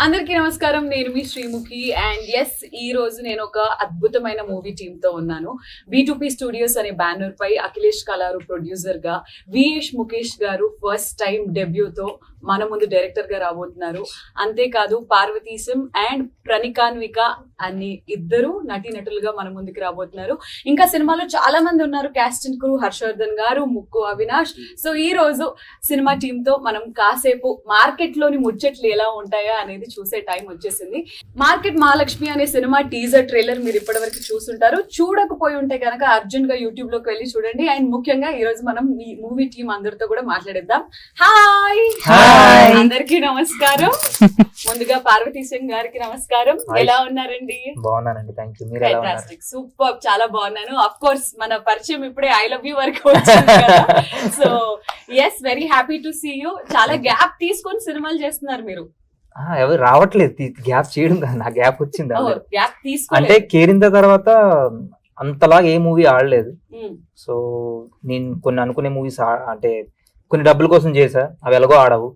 అందరికీ నమస్కారం. నేను మీ శ్రీముఖి అండ్ ఎస్ ఈ రోజు నేను ఒక అద్భుతమైన మూవీ టీమ్ తో ఉన్నాను. B2P స్టూడియోస్ అనే బ్యానర్ పై అఖిలేష్ కలారు ప్రొడ్యూసర్ గా, విఎస్ ముఖేష్ గారు ఫస్ట్ టైం డెబ్యూతో మన ముందు డైరెక్టర్ గా రాబోతున్నారు. అంతేకాదు పార్వతీశం అండ్ ప్రణికాన్విక అని ఇద్దరు నటీనటులుగా మన ముందుకు రాబోతున్నారు. ఇంకా సినిమాలో చాలా మంది ఉన్నారు. క్యాస్ట్ అండ్ క్రూ హర్షవర్ధన్ గారు, ముక్కు అవినాష్. సో ఈ రోజు సినిమా టీమ్ తో మనం కాసేపు మార్కెట్ లోని ముచ్చట్లు ఎలా ఉంటాయా అనేది చూసే టైం వచ్చేసింది. మార్కెట్ మహాలక్ష్మి అనే సినిమా టీజర్ ట్రైలర్ మీరు ఇప్పటివరకు చూసుంటారు. చూడకపోయి ఉంటే కనుక అర్జెంట్ గా యూట్యూబ్ లోకి వెళ్ళి చూడండి. అండ్ ముఖ్యంగా ఈ రోజు మనం ఈ మూవీ టీం అందరితో కూడా మాట్లాడేద్దాం. హాయ్ అందరికీ నమస్కారం. ముందుగా పార్వతీశం గారికి నమస్కారం. ఎలా ఉన్నారండి? బాగున్నానండి, థ్యాంక్ యూ. మీరు ఎలా ఉన్నారు? సూపర్, చాలా బాగున్నాను. అఫ్ కోర్స్ మన పరిచయం ఇప్పుడే ఐ లవ్ యూ వరకు వచ్చింది కదా. So yes, very happy to see you. చాలా గ్యాప్ తీసుకొని సినిమాలు చేస్తున్నారు మీరు. ఎవరు రావట్లేదు, గ్యాప్ చేయడం కాదు, నా గ్యాప్ వచ్చింది. గ్యాప్ అంటే కేరింత తర్వాత అంతలాగా ఏ మూవీ ఆడలేదు. సో నేను కొన్ని అనుకునే మూవీస్ అంటే కొన్ని డబ్బుల కోసం చేసా, అవి ఎలాగో ఆడవు.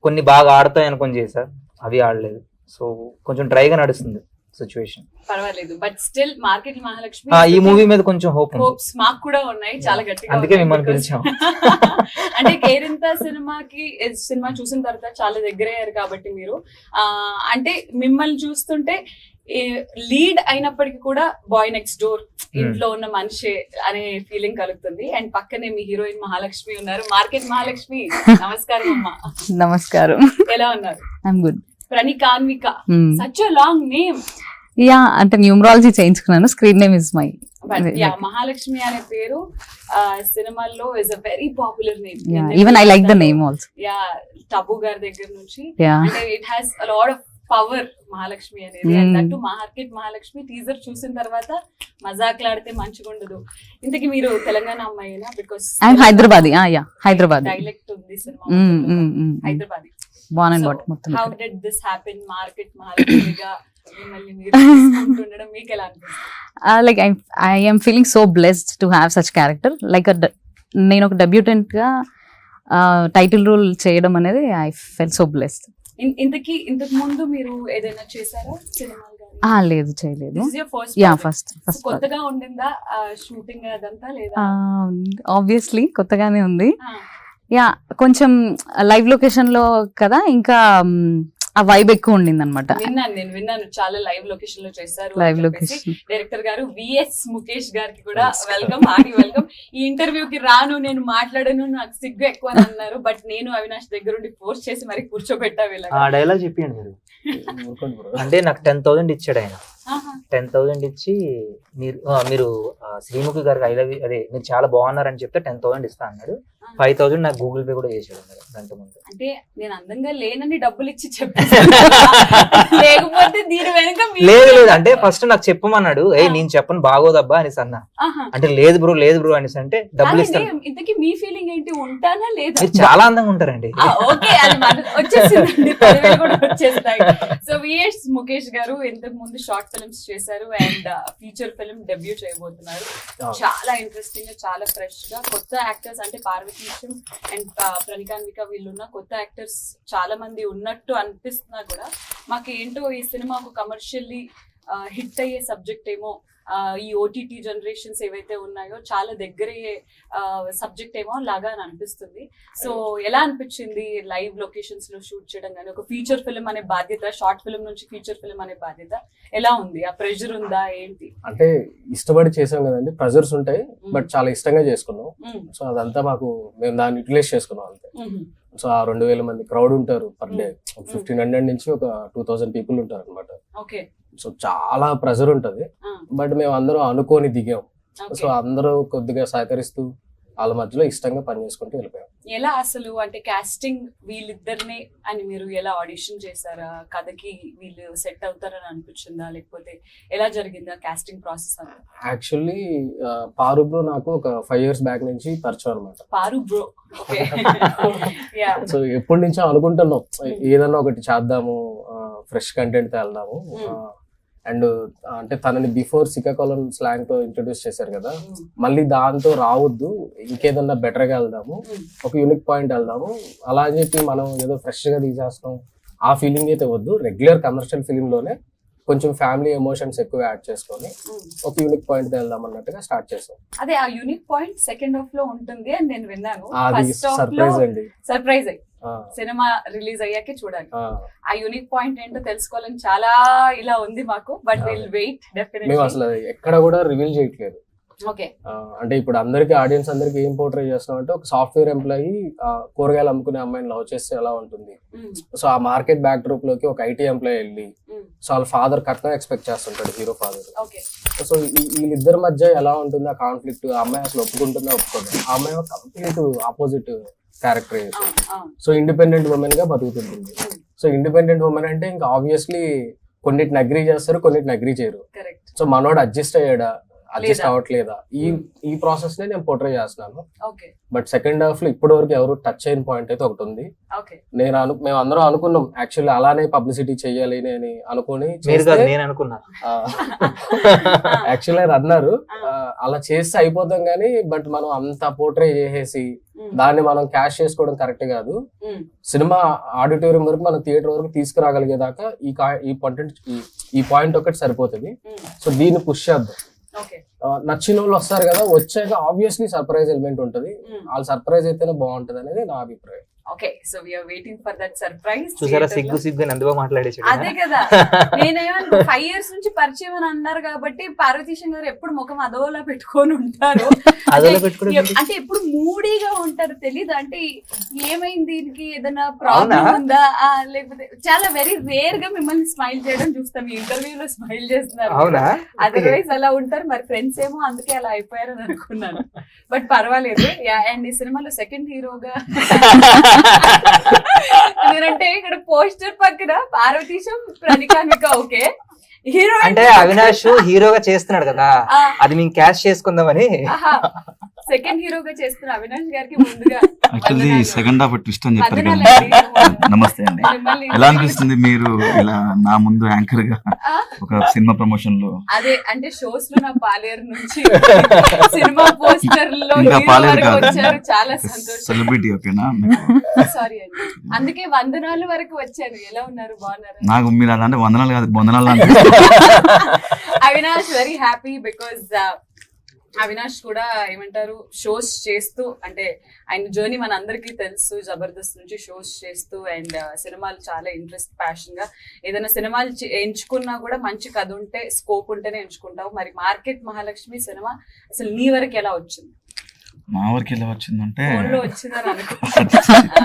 కొన్ని బాగా ఆడతాయి అనుకొని చేసా, అవి ఆడలేదు. సో కొంచెం డ్రైగా నడుస్తుంది సిచ్యువేషన్. పర్వాలేదు, బట్ స్టిల్ మార్కెట్ మహాలక్ష్మి ఈ మూవీ మీద కొంచెం హోప్స్ మాకు కూడా ఉన్నాయి, చాలా గట్టిగా. అందుకే మిమ్మల్ని పిలిచాం. అంటే కేరింత సినిమా చూసిన తర్వాత చాలా దగ్గర అయ్యారు కాబట్టి మీరు అంటే మిమ్మల్ని చూస్తుంటే లీడ్ అయినప్పటికీ కూడా బాయ్ నెక్స్ట్ డోర్, ఇంట్లో ఉన్న మనిషి అనే ఫీలింగ్ కలుగుతుంది. అండ్ పక్కనే మీ హీరోయిన్ మహాలక్ష్మి ఉన్నారు. మార్కెట్ మహాలక్ష్మి, నమస్కారం అమ్మా. నమస్కారం. ఎలా ఉన్నారు? I'm good. ప్రణికాన్విక, such a long name. Yeah, అంటే న్యూమరాలజీ చేయించుకున్నాను. Screen name is my. Mahalakshmi అనే పేరు సినిమాల్లో is a very popular name. Even I like the name also. Yeah, Tabu గారి దగ్గర నుంచి అంటే it has a lot of power Mahalakshmi అనేది. అండ్ మార్కెట్ మహాలక్ష్మి టీజర్ చూసిన తర్వాత మజాక్లాడితే మంచిగా ఉండదు. ఇంతకీ మీరు తెలంగాణ అమ్మాయినా? Because I'm Hyderabadi. Yeah, Hyderabad dialect ఉంది సినిమా. Hyderabadi. Born how did this happen? Market మహాలక్ష్మిగా మిమ్మల్ని మీరు తీసుకుంటుండడం మీకు ఎలా అనిపిస్తుంది? Like I am feeling so blessed to have such character. Like నేను ఒక డెబ్యూటెంట్ గా టైటిల్ రోల్ చేయడం అనేది ఐ ఫెల్ సో బ్లెస్డ్. ఇంతకు ముందు మీరు ఏదైనా చేశారా సినిమాలు? లేదు, చేయలేదు. ఫస్ట్ కొత్తగా ఉండిందా షూటింగ్ అదంతా? లేదా, ఆబ్వియస్లీ కొత్తగానే ఉంది. యా, కొంచెం లైవ్ లొకేషన్ లో కదా, ఇంకా ఆ వైబ్ ఎక్కువ ఉండింది అనమాట. విన్నాను చాలా లైవ్ లొకేషన్ లో చేశారు. లైవ్ లొకేషన్ డైరెక్టర్ గారు విఎస్ ముఖేష్ గారికి కూడా వెల్కమ్, హార్డీ వెల్కమ్. ఈ ఇంటర్వ్యూకి రాను, నేను మాట్లాడను, నాకు సిగ్గు ఎక్కువ అని అన్నారు. బట్ నేను అవినాష్ దగ్గర ఉండి ఫోర్స్ చేసి మరి కూర్చోబెట్టా. డైలాగ్ చెప్పండి మీరు. అంటే నాకు 10,000 ఇచ్చాడు ఆయన. 10,000 ఇచ్చి మీరు శ్రీముఖి గారికి ఐ లవ్ యూ, అదే మీరు చాలా బాగున్నారని చెప్తే 10,000 ఇస్తా అన్నాడు. 5,000 నాకు గూగుల్ పే కూడా చేశాడు గంట ముందు. అంటే నేను అందంగా లేనని డబ్బులు ఇచ్చి చెప్పాను, లేకపోతే దీని వెనక లేదు అంటే ఫస్ట్ నాకు చెప్పమన్నాడు. నేను చెప్పను బాగోదబ్బా అనేసి అన్నా. అంటే లేదు బ్రో అనేసి అంటే డబ్బులు ఇస్తాను. ఇంతకీ మీ ఫీలింగ్ ఏంటి? ఉంటానా లేదా? చాలా అందంగా ఉంటారండి. ఓకే, అది వచ్చేసిందండి, 10,000 కూడా వచ్చేస్తాయి. సో విఎస్ ముఖేష్ గారు ఇంతకు ముందు షార్ట్ ఫిల్మ్స్ చేశారు అండ్ ఫీచర్ ఫిల్మ్ డెబ్యూ చేయబోతున్నారు. చాలా ఇంట్రెస్టింగ్ గా, చాలా ఫ్రెష్ గా కొత్త యాక్టర్స్ అంటే పార్వతీశం అండ్ ప్రణికాన్విక వీళ్ళున్న కొత్త యాక్టర్స్ చాలా మంది ఉన్నట్టు అనిపిస్తున్నా కూడా మాకు ఏంటో ఈ సినిమా ఒక కమర్షియల్లీ హిట్ అయ్యే సబ్జెక్ట్ ఏమో, ఈ ఓటీటీ జనరేషన్స్ ఏవైతే ఉన్నాయో చాలా దగ్గరయ్యే సబ్జెక్ట్ ఏమో లాగా అని అనిపిస్తుంది. సో ఎలా అనిపించింది లైవ్ లొకేషన్స్ లో షూట్ చేయడం? కానీ ఒక ఫీచర్ ఫిల్మ్ అనే బాధ్యత, షార్ట్ ఫిల్మ్ నుంచి ఫీచర్ ఫిల్మ్ అనే బాధ్యత ఎలా ఉంది? ఆ ప్రెషర్ ఉందా ఏంటి? అంటే ఇష్టపడి చేసాం కదండి, ప్రెషర్స్ ఉంటాయి, బట్ చాలా ఇష్టంగా చేసుకున్నాం. సో అదంతా మేము దాన్ని యూటిలైజ్ చేసుకున్నాం అంతే. సో ఆ 2,000 మంది క్రౌడ్ ఉంటారు పర్ డే. 1,500 నుంచి ఒక 2,000 పీపుల్ ఉంటారు అనమాట. సో చాలా ప్రెషర్ ఉంటది, బట్ మేము అందరం అనుకోని దిగాం. సో అందరూ కొద్దిగా సహకరిస్తూ వాళ్ళ మధ్యలో ఇష్టంగా పని చేసుకుంటూ వెళ్ళిపోయాం. ఎలా అసలు అంటే కాస్టింగ్ వీళ్ళిద్దరినే అని మీరు ఎలా ఆడిషన్ చేశారా? కథకి వీళ్ళు సెట్ అవుతారని అనిపించిందా, లేకపోతే ఎలా జరిగిందా కాస్టింగ్ ప్రాసెస్? యాక్చువల్లీ పారు బ్రో నాకు ఒక 5 years బ్యాక్ నుంచి పరిచయం అనమాట. పారు బ్రో, సో ఎప్పటి నుంచో అనుకుంటున్నాం ఏదన్నా ఒకటి చేద్దాము, ఫ్రెష్ కంటెంట్ తో వెళ్దాము. అండ్ అంటే తనని బిఫోర్ శ్రీకాకుళం స్లాంగ్ తో ఇంట్రొడ్యూస్ చేశారు కదా, మళ్ళీ దాంతో రావద్దు, ఇంకేదన్నా బెటర్ గా వెళ్దాము, ఒక యూనిక్ పాయింట్ వెళ్దాము, అలా అని చెప్పి మనం ఏదో ఫ్రెష్ గా తీసేస్తాం ఆ ఫీలింగ్ అయితే వద్దు, రెగ్యులర్ కమర్షియల్ ఫిలిం లోనే కొంచెం ఫ్యామిలీ ఎమోషన్స్ ఎక్కువ యాడ్ చేసుకొని ఒక యూనిక్ పాయింట్ వెళ్దాం అన్నట్టుగా స్టార్ట్ చేసాం. అదే ఆ యూనిక్ పాయింట్ సెకండ్ హాఫ్ లో ఉంటుంది అని నేను విన్నాను. అది ఫస్ట్ హాఫ్ లో సర్ప్రైజ్ అండి. సర్ప్రైజ్ అయ్యి సినిమా రిలీజ్ అయ్యాకే చూడాలి. ఆ యూనిక్ పాయింట్ ఏంటో తెలుసుకోవాలని చాలా ఇలా ఉంది మాకు. బట్ విల్ వెయిట్ మేము డెఫినెట్లీ. అసలు ఎక్కడ కూడా రివీల్ చేయట్లేదు. ఓకే. అంటే ఇప్పుడు అందరికి ఆడియన్స్ అందరికి ఏం పోర్ట్రే చేస్తున్నాం అంటే, ఒక సాఫ్ట్వేర్ ఎంప్లాయీ కూరగాయలు అమ్ముకునే అమ్మాయిని లవ్ చేస్తే ఎలా ఉంటుంది, సో ఆ మార్కెట్ బ్యాక్ డ్రాప్ లోకి ఒక ఐటీ ఎంప్లాయీ వెళ్ళి సో వాళ్ళ ఫాదర్ కట్నం ఎక్స్పెక్ట్ చేస్తుంటాడు, హీరో ఫాదర్. ఓకే. సో వీళ్ళిద్దరి మధ్య ఎలా ఉంటుంది ఆ కాన్ఫ్లిక్ట్, ఆ అమ్మాయి అసలు ఒప్పుకుంటుందా ఒప్పుకోదు, ఆ అమ్మాయి complete opposite character. So independent women గా బతుకుతుంటుంది. సో ఇండిపెండెంట్ ఉమెన్ అంటే ఇంకా ఆబ్వియస్లీ కొన్నిటిని అగ్రీ చేస్తారు, కొన్నిటిని అగ్రీ చేయరు. సో మనోడు అడ్జస్ట్ అయ్యాడా, అడ్జస్ట్ అవ్వట్లేదా, ఈ ప్రాసెస్ నే నేను పోర్ట్రే చేస్తున్నాను. బట్ సెకండ్ హాఫ్ లో ఇప్పటి వరకు ఎవరు టచ్ అయిన పాయింట్ అయితే ఒకటి ఉంది. మేము అందరం అనుకున్నాం యాక్చువల్లీ అలానే పబ్లిసిటీ చెయ్యాలి అని అనుకుని, యాక్చువల్లీ అన్నారు అలా చేస్తే అయిపోతాం కానీ, బట్ మనం అంత పోర్ట్రే చేసేసి దాన్ని మనం క్యాష్ చేసుకోవడం కరెక్ట్ కాదు. సినిమా ఆడిటోరియం వరకు మనం థియేటర్ వరకు తీసుకురాగలిగేదాకా ఈ పాయింట్ ఒకటి సరిపోతుంది. సో దీన్ని పుష్ చేద్దాం. నచ్చిన వాళ్ళు వస్తారు కదా, వచ్చాక ఆబ్వియస్లీ సర్ప్రైజ్ ఎలిమెంట్ ఉంటది. వాళ్ళు సర్ప్రైజ్ అయితేనే బాగుంటది అనేది నా అభిప్రాయం. Okay, so we are waiting for that surprise. చూసారా సిగ్గు సిగ్గు ఎందుకో మాట్లాడేసాడు. అదే కదా, నేనేమో 5 years నుంచి పరిచయం అని అన్నారు కాబట్టి పార్వతీశం గారు ఎప్పుడు ముఖం అదోలా పెట్టుకొని ఉంటారు. అంటే ఎప్పుడు మూడీగా ఉంటారు, తెలీదు. అంటే ఏమైంది దీనికి, ఏదైనా ప్రాబ్లం ఉందా, లేకపోతే చాలా వెరీ రేర్ గా మిమ్మల్ని స్మైల్ చేయడం చూస్తాం. ఈ ఇంటర్వ్యూలో స్మైల్ చేస్తున్నారు, అదర్వైజ్ అలా ఉంటారు. మరి ఫ్రెండ్స్ ఏమో అందుకే అలా అయిపోయారని అనుకున్నాను. బట్ పర్వాలేదు. అండ్ ఈ సినిమాలో సెకండ్ హీరోగా ఎందుకంటే ఇక్కడ పోస్టర్ పక్కన పార్వతీశం, ప్రణికానిక ఓకే హీరో అంటే అవినాష్ హీరోగా చేస్తున్నాడు కదా, అది మేము క్యాష్ చేసుకుందామని. సెకండ్ హీరోగా చేస్తున్న అవినాష్ గారికి ముందుగా యాక్చువల్లీ సెకండ్ హాఫ్ ట్విస్ట్ అని చెప్పారు కదా. నమస్తే అండి, ఎలా అనిపిస్తుంది మీరు ఇలా నా ముందు యాంకర్ గా ఒక సినిమా ప్రమోషన్ లో? అదే అంటే షోస్ లో నా పాలేరు నుంచి సినిమా పోస్టర్ లో ఇంకా పాలేరు కాదు, వచ్చారు, చాలా సంతోషం. సెలబ్రిటీ ఓకేనా? సారీ అండి, అందుకే వందనాలు వరకు వచ్చారు. ఎలా ఉన్నారు, బాగున్నారు? నాకు మీరు అలా వందనాలు కాదు వందనాలు Avinash very happy because Avinash కూడా ఏమంటారు షోస్ చేస్తూ, అంటే ఆయన జర్నీ మన అందరికీ తెలుసు, జబర్దస్త్ నుంచి షోస్ చేస్తూ అండ్ సినిమాలు చాలా ఇంట్రెస్ట్, ప్యాషన్ గా ఏదైనా సినిమాలు ఎంచుకున్నా కూడా మంచి కథ ఉంటే, స్కోప్ ఉంటేనే ఎంచుకుంటావు. మరి మార్కెట్ మహాలక్ష్మి సినిమా అసలు నీ వరకు ఎలా వచ్చింది? మా వరకు ఎలా వచ్చిందంటే వచ్చిందని అనుకుంటా.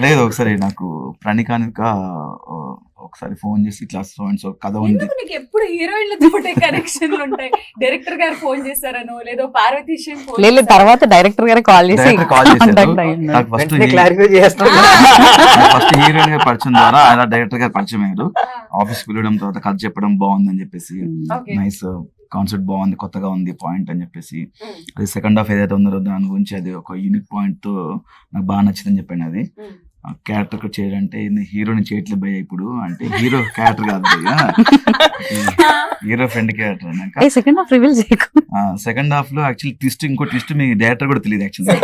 లేదు, ఒకసారి నాకు ప్రణికానిక ఒకసారి ఫోన్ చేసి ఇట్లా సో కథ ఉంది. నీకు ఎప్పుడు హీరోయిన్లతో కనెక్షన్లు ఉంటాయి? డైరెక్టర్ గారు ఫోన్ చేశారనో లేదో పార్వతీశం లేదు, తర్వాత డైరెక్టర్ గారు కాల్ చేసి నాకు ఫస్ట్ హీరోయిన్ గారి పరిచయం ద్వారా అలా డైరెక్టర్ గారు పరిచయం అయ్యారు. ఆఫీస్ పిలవడం, తర్వాత కథ చెప్పడం బాగుందని చెప్పేసి, నైస్ కాన్సెప్ట్ బాగుంది, కొత్తగా ఉంది పాయింట్ అని చెప్పేసి, అది సెకండ్ హాఫ్ ఏదైతే ఉందో దాని గురించి అది ఒక యూనిక్ పాయింట్ తో నాకు బాగా నచ్చిందని చెప్పాను. అది క్యారెక్టర్ చేయాలంటే హీరోని చేయట్లేదు భయ్య ఇప్పుడు, అంటే హీరో క్యారెక్టర్ కాదు భయ్య, hero friend character. Second half reveal చేయకు. సెకండ్ హాఫ్ లో యాక్చువల్లీ ట్విస్ట్, ఇంకో ట్విస్ట్ మీ డైరెక్టర్ కూడా తెలియదు యాక్చువల్లీ.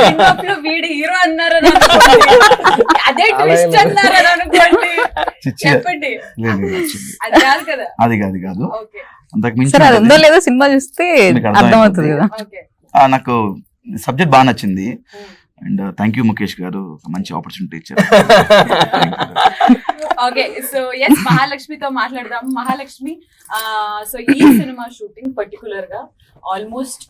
అది కాదు అంతకు మించి ఉందో లేదో సినిమా చూస్తే అర్థమవుతుంది కదా. నాకు సబ్జెక్ట్ బాగా నచ్చింది అండ్ థ్యాంక్ యూ ముఖేష్ గారు, మంచి ఆపర్చునిటీ ఇచ్చారు. ఓకే, సో ఎస్ మహాలక్ష్మితో మాట్లాడదాం. మహాలక్ష్మి, సో ఈ సినిమా షూటింగ్ పర్టికులర్ గా ఆల్మోస్ట్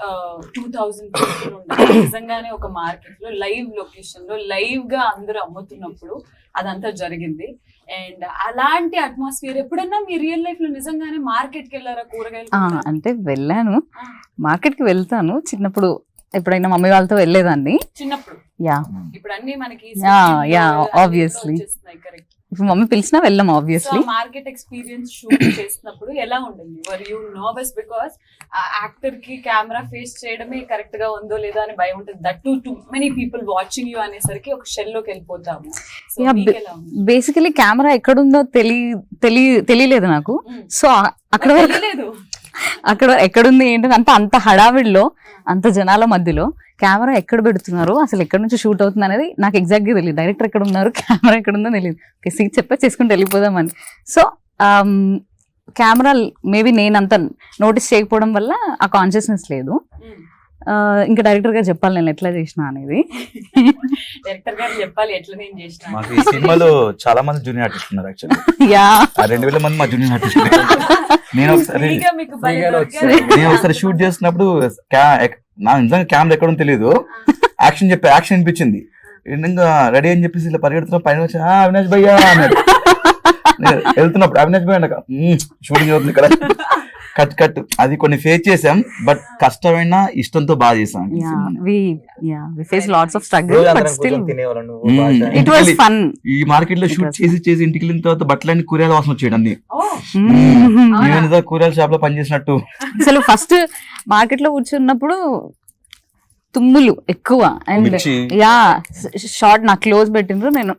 2000 people ఉంటారు. నిజంగానే ఒక మార్కెట్ లో లైవ్ లొకేషన్ లో లైవ్ గా అందరూ అమ్ముతున్నప్పుడు అదంతా జరిగింది. అండ్ అలాంటి అట్మాస్ఫియర్ ఎప్పుడన్నా మీ రియల్ లైఫ్ లో నిజంగానే మార్కెట్ కి వెళ్ళారా? కూరగాయలు అంటే వెళ్ళాను, మార్కెట్ కి వెళ్తాను. చిన్నప్పుడు ఎప్పుడైనా మమ్మీ వాళ్ళతో వెళ్ళేదాన్ని చిన్నప్పుడు. యా, ఇప్పుడు అన్ని మనకి ఆబ్వియస్లీ ఇప్పుడు మమ్మీ పిలిచినా వెళ్ళాం ఆబ్వియస్లీ. మార్కెట్ ఎక్స్పీరియన్స్ షూట్ చేసినప్పుడు ఎలా ఉండింది? Were you nervous? Because actor కి కెమెరా ఫేస్ చేయడమే కరెక్ట్ గా ఉందో లేదో అని భయం ఉంటుంది. That too many people watching you అనేసరికి ఒక షెల్ లోకి వెళ్ళిపోతాము. బేసికలీ కెమెరా ఎక్కడుందో తెలియలేదు నాకు. సో అక్కడ తెలియలేదు. అక్కడ ఎక్కడుంది ఏంటంటే అంత హడావిడిలో అంత జనాల మధ్యలో కెమెరా ఎక్కడ పెడుతున్నారు, అసలు ఎక్కడ నుంచి షూట్ అవుతుంది అనేది నాకు ఎగ్జాక్ట్ గా తెలియదు. డైరెక్టర్ ఎక్కడ ఉన్నారు, కెమెరా ఎక్కడ ఉందో తెలియదు. సీట్ చెప్పా చేసుకుంటూ వెళ్ళిపోదామని. సో కెమెరా మేబీ నేను అంత నోటీస్ చేయకపోవడం వల్ల ఆ కాన్షియస్నెస్ లేదు. ఇంకా డైరెక్టర్ గారు చెప్పాలి నేను ఎట్లా చేసిన అనేది. డైరెక్టర్ గారు చెప్పాలి ఎట్లా నేను చేసిన. మాకు ఈ సినిమాలో చాలా మంది జూనియర్ ఆర్టిస్ట్ ఉన్నారు యాక్చువల్లీ. యా 2000 మంది మా జూనియర్ ఆర్టిస్ట్. నేను ఒకసారి షూట్ చేస్తున్నప్పుడు నా నిజంగా కెమెరా ఎక్కడో తెలియదు, యాక్షన్ అనిపించింది. ఇంకా రెడీ అని చెప్పేసి ఇలా పరిగెడుతున్నా, పైన వచ్చి అవినాష్ భయ్యా అన్నాడు. వెళ్తున్నప్పుడు అవినాష్ భయ్య అన్నాక షూటింగ్ అవుతుంది ఇక్కడ కట్ అది కొన్ని ఫేస్ చేసాం. బట్ కష్టమైన ఇష్టంతో బాగా చేసాం. ఈ మార్కెట్ లో షూట్ చేసి ఇంటికి వెళ్ళిన తర్వాత బట్టలన్నీ కూరగాయల వాసన వచ్చేయడం అన్ని. నేను కూరగాయల షాప్ లో పనిచేసినట్టు. అసలు ఫస్ట్ మార్కెట్ లో కూర్చున్నప్పుడు తుమ్ములు ఎక్కువ అండ్ షార్ట్ నాకు క్లోజ్ పెట్టిండ్రు, నేను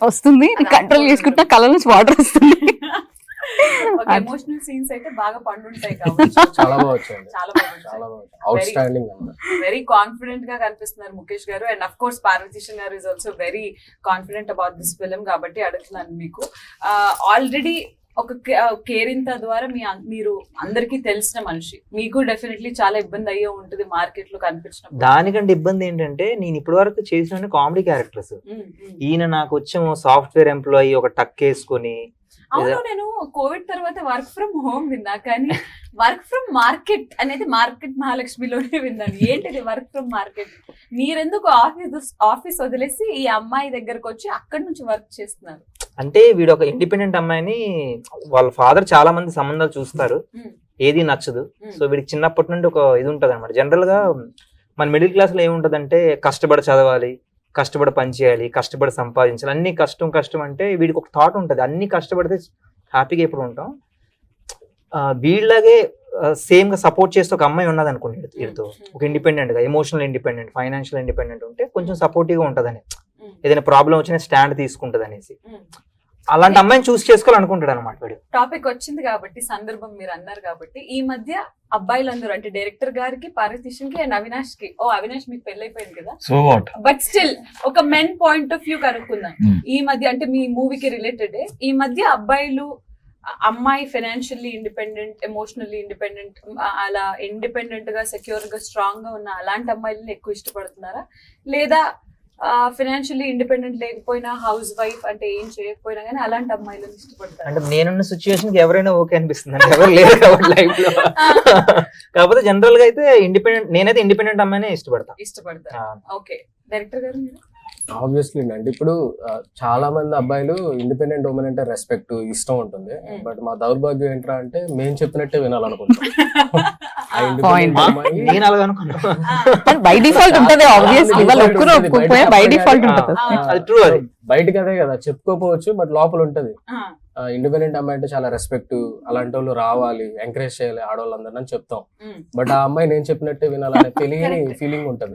వస్తుంది కంట్రోల్ చేసుకుంటా, కళ్ళ నుంచి వాటర్ వస్తుంది. ఎమోషనల్ సీన్స్ అయితే బాగా పండుంటాయి చాలా అవుట్ స్టాండింగ్. వెరీ కాన్ఫిడెంట్ గా కనిపిస్తున్నారు ముఖేష్ గారు. అండ్ అఫ్ కోర్స్ పార్వతీశన్ గారు is also very confident about this film. కాబట్టి అడుగుతున్నాను మీకు, ఆల్రెడీ ఒక కేరింత ద్వారా మీరు అందరికి తెలిసిన మనిషి, మీకు డెఫినెట్లీ చాలా ఇబ్బంది అయ్యే ఉంటుంది మార్కెట్ లో కనిపించిన. దానికంటే ఇబ్బంది ఏంటంటే నేను ఇప్పటి వరకు చేసిన కామెడీ క్యారెక్టర్స్. ఈయన నాకు వచ్చేమో సాఫ్ట్వేర్ ఎంప్లాయీ, ఒక టక్ వేసుకొని. అవును, నేను కోవిడ్ తర్వాత వర్క్ ఫ్రమ్ హోమ్ విన్నా, కానీ వర్క్ ఫ్రమ్ మార్కెట్ అనేది మార్కెట్ మహాలక్ష్మిలోనే విన్నాను. ఏంటిది వర్క్ ఫ్రమ్ మార్కెట్? మీరెందుకు ఆఫీస్ వదిలేసి ఈ అమ్మాయి దగ్గరకు వచ్చి అక్కడి నుంచి వర్క్ చేస్తున్నారు? అంటే వీడు ఒక ఇండిపెండెంట్ అమ్మాయిని, వాళ్ళ ఫాదర్ చాలా మంది సంబంధాలు చూస్తారు, ఏది నచ్చదు. సో వీడికి చిన్నప్పటి నుండి ఒక ఇది ఉంటది అనమాట. జనరల్ గా మన మిడిల్ క్లాస్ లో ఏముంటదంటే కష్టపడి చదవాలి, కష్టపడి పని చేయాలి, కష్టపడి సంపాదించాలి, అన్ని కష్టం అంటే వీడికి ఒక థాట్ ఉంటుంది, అన్ని కష్టపడితే హ్యాపీగా ఎప్పుడు ఉంటాం. వీళ్ళలాగే సేమ్ గా సపోర్ట్ చేస్తే ఒక అమ్మాయి ఉన్నది అనుకోండి వీడితో, ఒక ఇండిపెండెంట్ గా, ఎమోషనల్ ఇండిపెండెంట్, ఫైనాన్షియల్ ఇండిపెండెంట్ ఉంటే కొంచెం సపోర్టివ్ గా ఉంటదని, ఏదైనా ప్రాబ్లం వచ్చినా స్టాండ్ తీసుకుంటది అనేసి. అలాంటి అమ్మాయిని చూస్ చేసుకోవాలనుకుంటాడు అనమాట వీడు. టాపిక్ వచ్చింది కాబట్టి, సందర్భం మీరు అన్నారు కాబట్టి, ఈ మధ్య అబ్బాయిలందరూ అంటే డైరెక్టర్ గారికి, పార్వతీశన్ కి అండ్ అవినాష్ కి, అవినాష్ మీకు పెళ్ళైపోయింది కదా, బట్ స్టిల్ ఒక మెన్ పాయింట్ ఆఫ్ వ్యూ కనుక్కుందాం. ఈ మధ్య అంటే మీ మూవీకి రిలేటెడ్, ఈ మధ్య అబ్బాయిలు అమ్మాయి ఫైనాన్షియల్లీ ఇండిపెండెంట్, ఎమోషనల్లీ ఇండిపెండెంట్, అలా ఇండిపెండెంట్ గా సెక్యూర్ గా స్ట్రాంగ్ గా ఉన్న అలాంటి అమ్మాయిలని ఎక్కువ ఇష్టపడుతున్నారా, లేదా ఫైనాన్షియల్లీ ఇండిపెండెంట్ లేకపోయినా హౌస్ వైఫ్ అంటే ఏం చేయకపోయినా కానీ అలాంటి అమ్మాయిలను ఇష్టపడతారు? అంటే నేనున్న సిచ్యువేషన్ కి ఎవరైనా ఓకే అనిపిస్తుంది, అంటే ఎవరు లేరు కాబట్టి లైఫ్ లో. కాకపోతే జనరల్ గా అయితే నేనైతే ఇండిపెండెంట్ అమ్మాయినే ఇష్టపడతా. ఓకే, డైరెక్టర్ గారు మీరు? ఆబ్వియస్లీ అండి, ఇప్పుడు చాలా మంది అబ్బాయిలు ఇండిపెండెంట్ ఉమెన్ అంటే రెస్పెక్ట్, ఇష్టం ఉంటుంది. బట్ మా దౌర్భాగ్యం ఏంట్రా అంటే మేము చెప్పినట్టే వినాలనుకుంటాం. బై డిఫాల్ట్ ఉంటది, ఆబ్వియస్లీ వాళ్ళు ఒక్కరు ఒప్పుకోకపోయా బై డిఫాల్ట్ ఉంటది. అది ట్రూ, అది బయటకి అదే కదా చెప్పుకోపోవచ్చు, బట్ లోపల ఉంటది. ఇండిపెండెంట్ అమ్మాయి అంటే చాలా రెస్పెక్ట్, అలాంటి వాళ్ళు రావాలి, ఎంకరేజ్ చేయాలి ఆడవాళ్ళందరూ అని చెప్తాం. బట్ ఆ అమ్మాయి నేను చెప్పినట్టే వినాలనే తెలియని ఫీలింగ్ ఉంటది.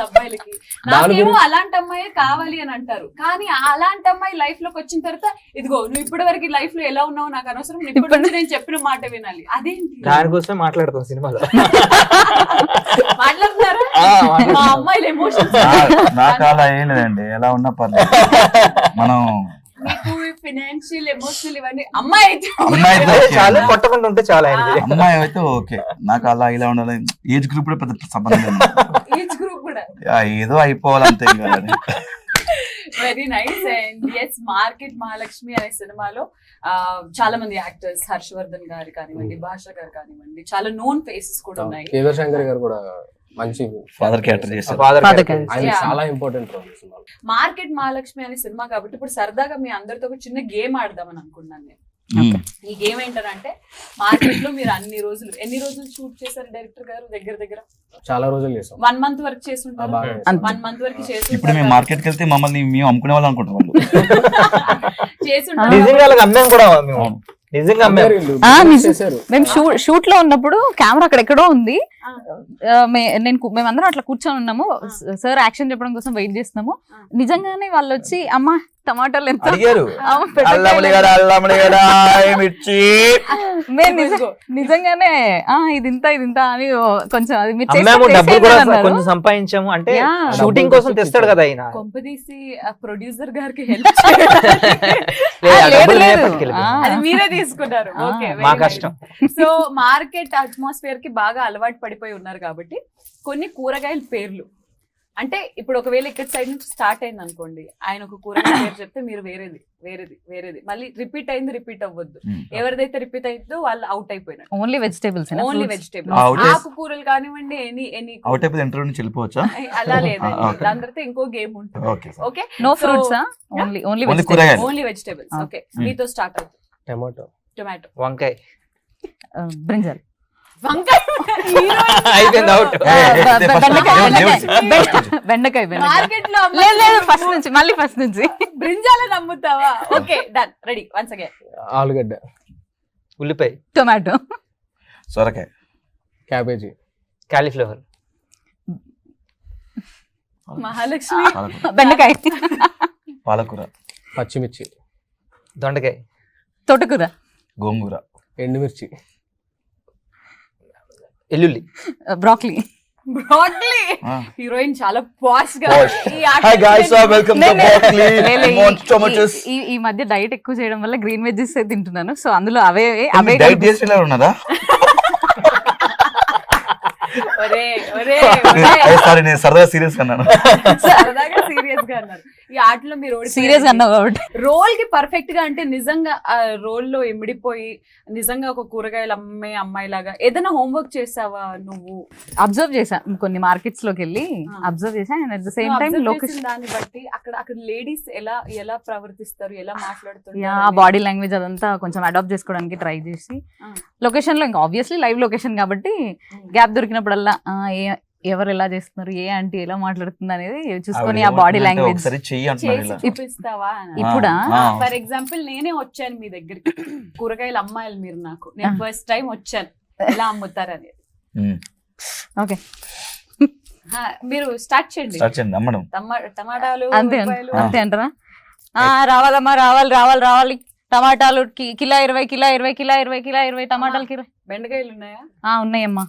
అబ్బాయిలకి నాకేమో అలాంటి అమ్మాయి కావాలి అని అంటారు, కానీ అలాంటి అమ్మాయి లైఫ్ లోకి వచ్చిన తర్వాత ఇదిగో నువ్వు ఇప్పటి వరకు లైఫ్ లో ఎలా ఉన్నావు నాకు అనవసరం, ఇప్పటి నుంచి నేను చెప్పిన మాట వినాలి. అదేంటి? దానికోసమే మాట్లాడతాం సినిమాలో. మాట్లాడుతున్నారా? మా అమ్మాయిలు ఎమోషన్స్ నాకు అలా ఏం లేదండి, ఎలా ఉన్నా పర్లేదు. మనం మీకు ఫైనాన్షియల్, ఎమోషనల్ ఇవన్నీ అమ్మాయి అయితే చాలా కొట్టకుండా ఉంటే చాలా. అమ్మాయి అయితే ఓకే, నాకు అలా ఇలా ఉండాలి. ఏజ్ గ్రూప్ కూడా పెద్ద సంబంధం లేదు, ఏజ్ గ్రూప్ కూడా ఏదో అయిపోవాలంతే. Very nice. And yes, market Mahalakshmi అనే సినిమాలో చాలా మంది యాక్టర్స్, హర్షవర్ధన్ గారు కానివ్వండి, భాష గారు కానివ్వండి, చాలా నోన్ ఫేసెస్ కూడా ఉన్నాయి. కేదార్ శంకర్ గారు కూడా మంచి ఫాదర్ క్యారెక్టర్ చేశారు. చాలా ఇంపార్టెంట్ రోల్. మార్కెట్ మహాలక్ష్మి అనే సినిమా కాబట్టి ఇప్పుడు సరదాగా మీ అందరితో ఒక చిన్న గేమ్ ఆడదామని అనుకున్నాను నేను. ఈ గేమ్ ఏంటంటే, మార్కెట్ లో మీరు ఎన్ని రోజులు షూట్ చేశారు డైరెక్టర్ గారు? దగ్గర చాలా రోజులు చేసాం. 1 month వరకు చేస్తుంటారు. 1 month వరకు చేస్తుంటారు. ఇప్పుడు మేము మార్కెట్ కి వెళ్తే మమ్మల్ని మేము అమ్ముకునే వాళ్ళు అనుకుంటాం. చేస్తుంటారు. మేము షూట్ లో ఉన్నప్పుడు కెమెరా అక్కడెక్కడో ఉంది, మేమందరం అట్లా కూర్చొని ఉన్నాము, సార్ యాక్షన్ చెప్పడం కోసం వెయిట్ చేస్తున్నాము. నిజంగానే వాళ్ళు వచ్చి అమ్మ టమాటాలు ఎంత అడిగారు అమ్మ, పెట్టకాయలు నిజంగానే ఇది ఇంత అని కొంచెం అది మీరు చేస్తే అమ్మాము, డబ్బులు కూడా అన్నారు. కొంచెం సంపాదించాము అంటే Yeah. షూటింగ్ కోసం తెస్తాడు కదా ఆయన. కొంపదీసి ప్రొడ్యూసర్ గారికి హెల్ప్ డబ్బులు లేదు. నేనే పట్టుకెళ్ళిపోయాను. అది మీరే తీసుకున్నారు. Ah, ఓకే, మా కష్టం. సో మార్కెట్ అట్మాస్ఫియర్ కి బాగా అలవాటు పడిపోయి ఉన్నారు కాబట్టి కొన్ని కూరగాయల పేర్లు అంటే ఇప్పుడు ఒకవేళ ఇక్కడ సైడ్ నుంచి స్టార్ట్ అయింది అనుకోండి, ఆయన ఒక కూరగాయ పేరు చెప్తే మీరు వేరేది మళ్ళీ రిపీట్ అవ్వద్దు. ఎవరిదైతే రిపీట్ అయిందో వాళ్ళు అవుట్ అయిపోయినారు. Only vegetables only Out vegetables, is- ఆకుకూరలు కానివ్వండి, ఎనీ అవుట్ అయిపోయి ఇంటర్వ్యూ నుంచి వెళ్ళిపోవచ్చా? అలా లేదండి. Okay. దాని తర్వాత ఇంకో గేమ్ ఉంటుంది. Okay okay, no So, fruits yeah. Only only vegetables కూరగాయలు. Only vegetables. Ah. ఓకే, మీతో స్టార్ట్ అవుతుంది. టమాటో, టొమాటో, వంకాయ బ్రింజల్, వంకాయ, అయిపోయింది అవుట్. బెండకాయ మార్కెట్ లో లేదు ఫస్ట్ నుంచి మళ్ళీ ఫస్ట్ నుంచి బ్రింజాల నమ్ముతావా? Okay, done, ready, once again. ఆలుగడ్డ, ఉల్లిపాయ, టొమాటో, సొరకాయ, క్యాబేజీ, కాలీఫ్లవర్, మహాలక్ష్మి, పాలకూర, బెండకాయ, పాలకూర, పచ్చిమిర్చి, దొండకాయ, తోటకూర, గోంగూర, ఎండుమిర్చి, ఎల్లుల్లి, బ్రాక్లీ. బ్రాడ్లీ. Ah. హీరోయిన్ చాలా పాష్ గా Posh. ఈ ఆట Hi guys, welcome to Broccoli. Tomatoes. ఈ మధ్య డైట్ ఎక్కువ చేయడం వల్ల గ్రీన్ వెజ్జెస్ తింటున్నాను, సో అందులో అవే అవే డైట్ చేసేలా ఉన్నదా? ఒరే, ఒరే, సారీ, నేను సరదా సీరియస్ అన్నాను. సరదాగా సీరియస్ గా అన్నారు. ఈ ఆటలో మీరు సీరియస్ అన్నావు కాబట్టి రోల్ కి పర్ఫెక్ట్ గా అంటే నిజంగా ఆ రోల్ లో ఇమిడిపోయి నిజంగా ఒక కూరగాయలు అమ్మే అమ్మాయి లాగా ఏదైనా హోంవర్క్ చేసావా నువ్వు? అబ్జర్వ్ చేశా, కొన్ని మార్కెట్స్ లోకి వెళ్ళి అబ్జర్వ్ చేశా, and at the same time Observe location చేసిన దాన్ని బట్టి అక్కడ లేడీస్ ఎలా ప్రవర్తిస్తారు, ఎలా మాట్లాడుతారు, బాడీ లాంగ్వేజ్ అదంతా కొంచెం అడాప్ట్ చేసుకోవడానికి ట్రై చేసి లొకేషన్ లో ఇంకా ఆబ్వియస్లీ లైవ్ లొకేషన్ కాబట్టి గ్యాప్ దొరికినప్పుడల్లా ఎవరు ఎలా చేస్తున్నారు, ఏ ఆంటీ ఎలా మాట్లాడుతుంది అనేది చూసుకొని ఆ బాడీ లాంగ్వేజ్ ఒకసారి చెయ్యి అంటున్నారు ఇలా. చూపిస్తావా? ఇప్పుడా? ఫర్ ఎగ్జాంపుల్ నేనే వచ్చాను మీ దగ్గరికి, కూరగాయలు అమ్మాయిలు మీరు, నాకు నేను ఫస్ట్ టైం వచ్చాను ఎలా అమ్ముతారనేది. ఓకే, మీరు స్టార్ట్ చేయండి. స్టార్ట్ చేయండి అమ్మడం. టమాటాలు, అంతే ఉల్లిపాయలు. అంతే అంటారా? రావాలమ్మా, రావాలి టమాటాలు కిలో 20, కిలో 20, కిలో 20, కిలో 20 టమాటాలు కిలో. బెండకాయలు ఉన్నాయా? ఉన్నాయమ్మా.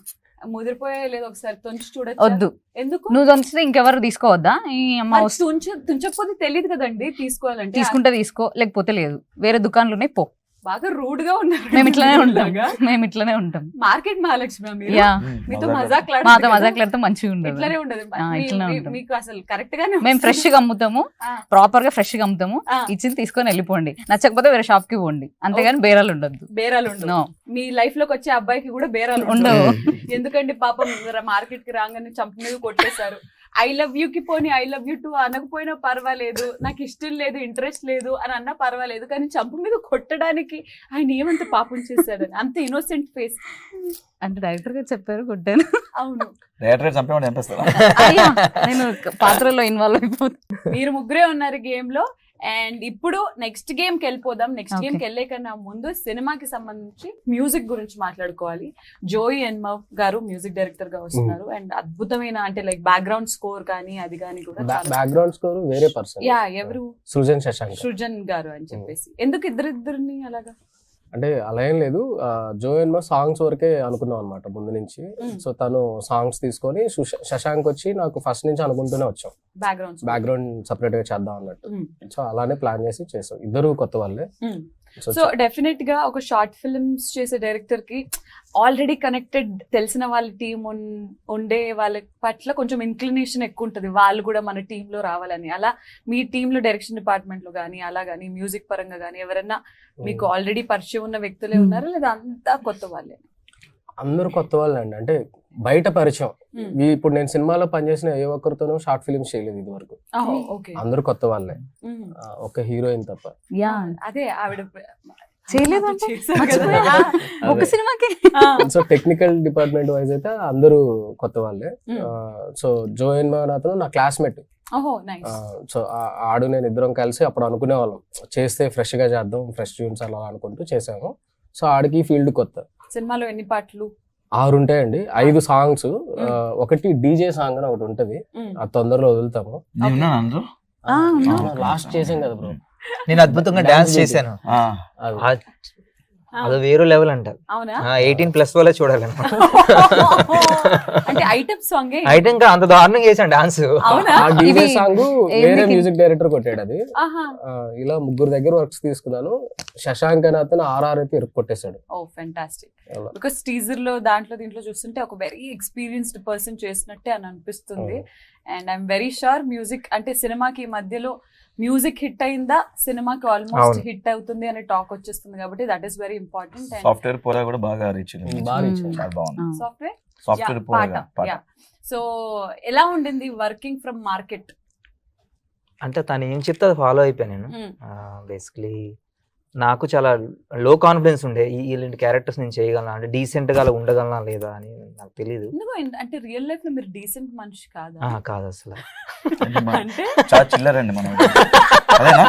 ముదిరిపోయా లేదు ఒకసారి తుంచి చూడొచ్చు. వద్దు, ఎందుకు? నువ్వు తుంచితే ఇంకెవరు తీసుకోవద్దా? ఈ అమ్మ మరి తుంచకపోతే తెలియదు కదండి తీసుకోవాలంటే. తీసుకుంటే తీసుకో, లేకపోతే లేదు. వేరే దుకాణాలు ఉన్నాయి, పో. బాగా రూడ్ గా ఉన్నారు. మేము ఇట్లనే ఉంటాం. మార్కెట్ మహాలక్ష్మి మీరు, యా, మీతో మాతో మజాక్లాడితే మజాక్లాడితే మంచిగా ఉండదు. ఇట్లనే ఉండదు. ఇట్లనే ఉంటాం. మీకు అసలు కరెక్ట్ గానే మేము ఫ్రెష్ గా అమ్ముతాము, ప్రాపర్ గా ఫ్రెష్ గా అమ్ముతాము. ఇచ్చింది తీసుకొని వెళ్ళిపోండి, నచ్చకపోతే వేరే షాప్ కి పోండి, అంతేగాని బేరాలు ఉండద్దు. బేరాలు ఉండవు. మీ లైఫ్ లోకి వచ్చే అబ్బాయికి కూడా బేరాలు ఉండవు. ఎందుకంటే పాపం మార్కెట్ కి రాగానే చంప మీద కొట్టేశారు. ఐ లవ్ యూ కి పోనీ ఐ లవ్ యూ టూ అనకపోయినా పర్వాలేదు, నాకు ఇష్టం లేదు, ఇంట్రెస్ట్ లేదు అని అన్నా పర్వాలేదు, కానీ చంప మీద కొట్టడానికి ఆయన ఏమంత పాపం చేశాడని అంత ఇన్నోసెంట్ ఫేస్. అంటే డైరెక్టర్ గా చెప్పారు, కొట్టాను. అవును, డైరెక్టర్ చంపేవాడు చంపేస్తారా? నేను పాత్రలో ఇన్వాల్వ్ అయిపోతాను. మీరు ముగ్గురే ఉన్నారు గేమ్ లో. అండ్ ఇప్పుడు నెక్స్ట్ గేమ్ కి వెళ్ళిపోదాం. నెక్స్ట్ గేమ్ కి వెళ్ళే కన్నా ముందు సినిమాకి సంబంధించి మ్యూజిక్ గురించి మాట్లాడుకోవాలి. జోయి ఎన్మవ్ గారు మ్యూజిక్ డైరెక్టర్ గా వస్తున్నారు. అండ్ అద్భుతమైన అంటే లైక్ బ్యాక్గ్రౌండ్ స్కోర్ కానీ అది కానీ కూడా బ్యాక్గ్రౌండ్ స్కోర్ వేరే పర్సన్. యా, ఎవరు? సృజన్ శశాంక్, సృజన్ గారు అని చెప్పేసి. ఎందుకు ఇద్దరిని అలాగా? అంటే అలా ఏం లేదు, జో ఎన్మా సాంగ్స్ వరకే అనుకున్నాం అనమాట ముందు నుంచి. సో తను సాంగ్స్ తీసుకొని శశాంక్ వచ్చి నాకు ఫస్ట్ నుంచి అనుకుంటూనే వచ్చాం బ్యాక్గ్రౌండ్ సపరేట్ గా చేద్దాం అన్నట్టు. సో అలానే ప్లాన్ చేసి చేసాం. ఇద్దరు కొత్త వాళ్ళే. సో డెఫినెట్ గా ఒక షార్ట్ ఫిల్మ్స్ చేసే డైరెక్టర్ కి ఆల్రెడీ కనెక్టెడ్ తెలిసిన వాళ్ళ టీం ఉండే వాళ్ళ పట్ల కొంచెం ఇన్క్లినేషన్ ఎక్కువ ఉంటుంది, వాళ్ళు కూడా మన టీమ్ లో రావాలని. అలా మీ టీమ్ లో డైరెక్షన్ డిపార్ట్మెంట్ లో కానీ అలా కానీ మ్యూజిక్ పరంగా కానీ ఎవరైనా మీకు ఆల్రెడీ పరిచయం ఉన్న వ్యక్తులే ఉన్నారా లేదా అంతా కొత్త వాళ్ళే? అందరూ కొత్త వాళ్ళే అండి. అంటే బయట పరిచయం. ఇప్పుడు నేను సినిమాలో పనిచేసిన ఏ ఒక్కరితోనూ షార్ట్ ఫిల్మ్స్ చేయలేదు ఇది వరకు. అందరూ కొత్త వాళ్ళే, ఒక హీరోయిన్ తప్ప. అదే ఆవిడ చేయలేదు ఒక సినిమాకి. సో టెక్నికల్ డిపార్ట్మెంట్ వైజ్ అయితే అందరూ కొత్త వాళ్ళే. సో జో ఎన్మా అతను నా క్లాస్మేట్. సో ఆడు నేను ఇద్దరం కలిసి అప్పుడు అనుకునే వాళ్ళం చేస్తే ఫ్రెష్ గా చేద్దాం, ఫ్రెష్ ట్యూన్స్ అలా అనుకుంటూ చేసాము. సో ఆడికి ఫీల్డ్ కొత్త. సినిమాలో ఎన్ని పాటలు? 6 ఉంటాయండి, 5 సాంగ్స్. ఒకటి డీజే సాంగ్ అని ఒకటి ఉంటది, అది తొందరలో వదులుతాము. నేను ఉన్నాను అందులో. లాస్ట్ చేసాం కదా బ్రో, నేను అద్భుతంగా డాన్స్ చేశాను. అది వేరే లెవెల్ అంట. అవునా? 18+ వాళ్ళే చూడాలి. అంటే ఐటమ్ సాంగ్ ఐటమ్ గా అంత దారుణంగా చేశాను డాన్స్. అవునా? ఆ డీజే ఇవి సాంగ్ వేరే ఏంటికి? మ్యూజిక్ డైరెక్టర్ కొట్టాడు అది. ఆహా. ఇలా 3 దగ్గర వర్క్స్ తీసుకున్నాను. శశాంక్ అని అతను RR అయితే కొట్టేశాడు. Oh fantastic. అలా. బికాస్ టీజర్ లో దీంట్లో చూస్తుంటే ఒక వెరీ ఎక్స్పీరియన్స్డ్ పర్సన్ చేసినట్టే అని అనిపిస్తుంది. And I'm very sure music అంటే సినిమాకి మధ్యలో మ్యూజిక్ హిట్ అయిందా, సినిమాకి ఆల్మోస్ట్ అవును. హిట్ అవుతుంది అనే టాక్ వచ్చేస్తుంది కాబట్టి that is very important. Software పోరా కూడా బాగా రీచ్ బాగా ఇచ్చాడు. చాలా బాగుంది. సాఫ్ట్వేర్ సాఫ్ట్వేర్ పోరా పాట. సో ఎలా ఉండింది వర్కింగ్ ఫ్రమ్ మార్కెట్? అంటే తను ఏం చెప్తే అది ఫాలో అయిపోయాను నేను. బేసిక్లీ నాకు చాలా లో కాన్ఫిడెన్స్ ఉండే ఇలాంటి క్యారెక్టర్స్ నేను చేయగలనా, అంటే డీసెంట్ గా అలా ఉండగలనా లేదా అని నాకు తెలియదు. అంటే రియల్ లైఫ్ లో మీరు డీసెంట్ మనిషి కాదా? కాదు అసలు. అంటే చాలా చిల్లర అండి మనం. అదేనా?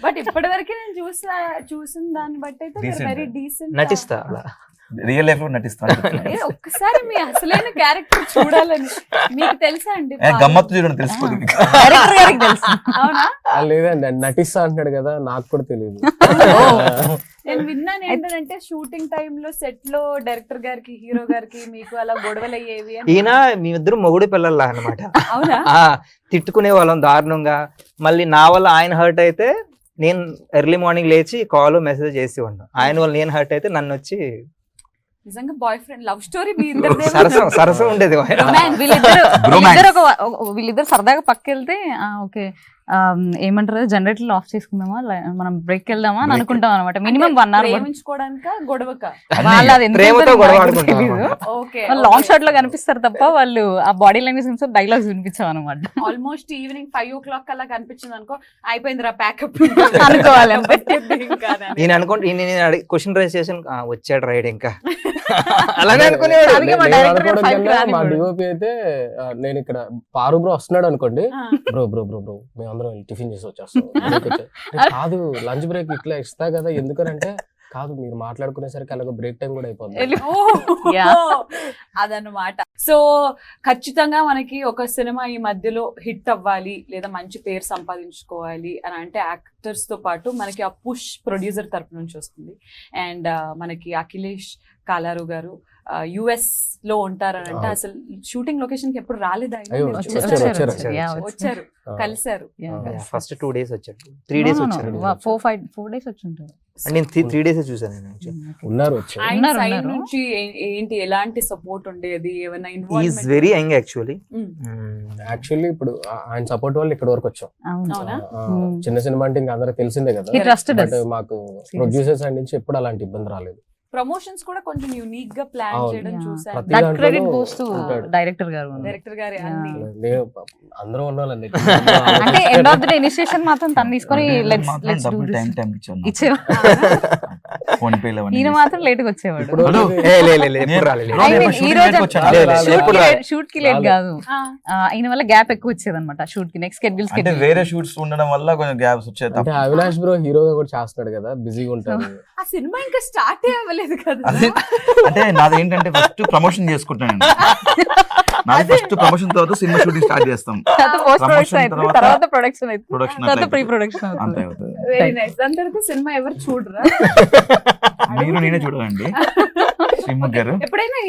బట్ ఇప్పటి వరకు నేను చూసిన దాన్ని బట్టి అయితే Decent. Very decent. నటిస్తా అలా. రియల్ లైఫ్ లో నటిస్తాను. ఒక్కసారి మీ అసలైన క్యారెక్టర్ చూడాలని మీకు తెలుసా అండి? గమ్మత్తు చూడండి తెలిసిపోతుంది. డైరెక్టర్ గారికి తెలుసు. అవునా? లేదండి, నటిస్తా అంటున్నాడు కదా, నాకు కూడా తెలియదు. నేను విన్నాను ఏంటంటే షూటింగ్ టైమ్ లో సెట్ లో డైరెక్టర్ గారికి హీరో గారికి మీకు అలా గొడవలు అయ్యేవి అని. ఈయన మీ ఇద్దరు మొగుడు పిల్లల్లా అనమాట. అవునా? తిట్టుకునే వాళ్ళం దారుణంగా. మళ్ళీ నా వల్ల ఆయన హర్ట్ అయితే నేను ఎర్లీ మార్నింగ్ లేచి కాల్ మెసేజ్ చేసి ఉన్నాను. ఆయన వల్ల నేను హర్ట్ అయితే నన్ను వచ్చి నిజంగా బాయ్ ఫ్రెండ్ లవ్ స్టోరీ మీ ఇద్దరిదే. సరసం ఉండేది. వీళ్ళిద్దరు సరదాగా పక్కెళ్తే ఓకే ఏమంటారు జనరేటర్ ఆఫ్ చేసుకుందామా మనం బ్రేక్ వెళ్దామా అని అనుకుంటాం అనమాట. Minimum 1 hour ప్రేమించుకోవడానికా గొడవక? వాళ్ళు అది ప్రేమతో గొడవ ఆడుకుంటాం. ఓకే. లాంగ్ షాట్ లో కనిపిస్తారు తప్ప వాళ్ళు ఆ బాడీ లాంగ్వేజ్ డైలాగ్స్ వినిపించాం అనమాట. ఆల్మోస్ట్ ఈవినింగ్ 5 o'clock అలా కనిపించింది అనుకో, అయిపోయిందిరా ప్యాకప్ అనుకోవాలి అంతే. ఈయన అనుకోండి, ఈయన క్వశ్చన్ రైజ్ చేసి వచ్చాడు రైడ్ ఇంకా అలానే అనుకునేవాడు. అందుకే మా డైరెక్టర్ గారు 5 కి మా రానివ్వడు. డిఓపి అయితే నేను ఇక్కడ పారు బ్రో వస్తున్నాడు అనుకోండి, బ్రో బ్రో బ్రో బ్రో మేము అందరం టిఫిన్ చేసి వచ్చేస్తాం. కాదు లంచ్ బ్రేక్ ఇట్లా ఇస్తా కదా, ఎందుకనంటే కాదు మీరు మాట్లాడుకునేసరికి అలాగే బ్రేక్ టైం కూడా అయిపోతుంది. అదన్నమాట. సో ఖచ్చితంగా మనకి ఒక సినిమా ఈ మధ్యలో హిట్ అవ్వాలి లేదా మంచి పేరు సంపాదించుకోవాలి అని అంటే యాక్టర్స్ తో పాటు మనకి ఆ పుష్ ప్రొడ్యూసర్ తరపు నుంచి వస్తుంది. అండ్ మనకి అఖిలేష్ కాలారు గారు US లో ఉంటారని అంటే అసలు షూటింగ్ లొకేషన్ కి ఎప్పుడు రాలేదా? వచ్చారు, కలిసారు. ఫస్ట్ 2 days వచ్చాడు, 3 days వచ్చారు. 4 days వచ్చింటారు. నేను 3 days చూసాను నేను. ఉన్నారు వచ్చారు. ఆయన సైడ్ నుంచి ఏంటి ఎలాంటి సపోర్ట్ ఉండేది? ఏమైనా is involvement? Very young actually. Actually ఇప్పుడు ఆయన సపోర్ట్ వాళ్ళు ఇక్కడ వరకు వచ్చాం. అవునా? చిన్న సినిమా అంటే ఇంకా అందరికి తెలిసిందే కదా, He trusted us. బట్ మాకు ప్రొడ్యూసర్ సైడ్ నుంచి ఎప్పుడు అలాంటి ఇబ్బంది రాలేదు. ప్రమోషన్స్ కూడా కొంచెం యూనిక్ గా ప్లాన్ అవును. చేయడం Yeah. చూసాను. ప్రతి దట్ దాంట్లోనూ క్రెడిట్ గోస్ టు ఉంటాడు. డైరెక్టర్ గారు. డైరెక్టర్ గారి అన్ని. నేను అందరం ఉండాలండి. అంటే end of the day initiation మాత్రం తను తీసుకొని లెట్స్ డూ డబ్బులు దిస్ టైం ఇచ్చాను. ఇచ్చేవా. ఫోన్ పేలో ఈయన మాత్రం లేట్ గా వచ్చేవాడు. ఇప్పుడు హలో. ఎప్పుడు రాలేదు. I mean, ఈ రోజు ఎప్పుడు రాలేదు. షూట్ కి లేట్ కాదు, ఆ, ఆయన వల్ల గ్యాప్ ఎక్కువ వచ్చేది అనమాట షూట్ కి. నెక్స్ట్ అంటే స్కెడ్యూల్ వేరే షూట్స్ ఉండడం వల్ల కొంచెం గ్యాప్స్ వచ్చాయి అంటే తప్ప. అవినాష్ బ్రో హీరోగా కూడా చేస్తున్నాడు కదా, బిజీగా ఉంటాడు. ఆ సినిమా ఇంకా స్టార్ట్ అవ్వలేదు కదా. అదే అంటే నాది ఏంటంటే ఫస్ట్ ప్రమోషన్ చేసుకుంటాను. నాది ఫస్ట్ ప్రమోషన్ తర్వాత సినిమా షూటింగ్ స్టార్ట్ చేస్తాం. పోస్ట్ ప్రొడక్షన్ అయితే తర్వాత తర్వాత ప్రొడక్షన్ అయితే ప్రొడక్షన్ తర్వాత ప్రీ ప్రొడక్షన్ అంతే అవుతుంది. అవుతుంది. Very nice. దాని తర్వాత సినిమా ఎవరు చూడరా? మీరు నేనే చూడాలండి శ్రీముఖ్ గారు. ఎప్పుడైనా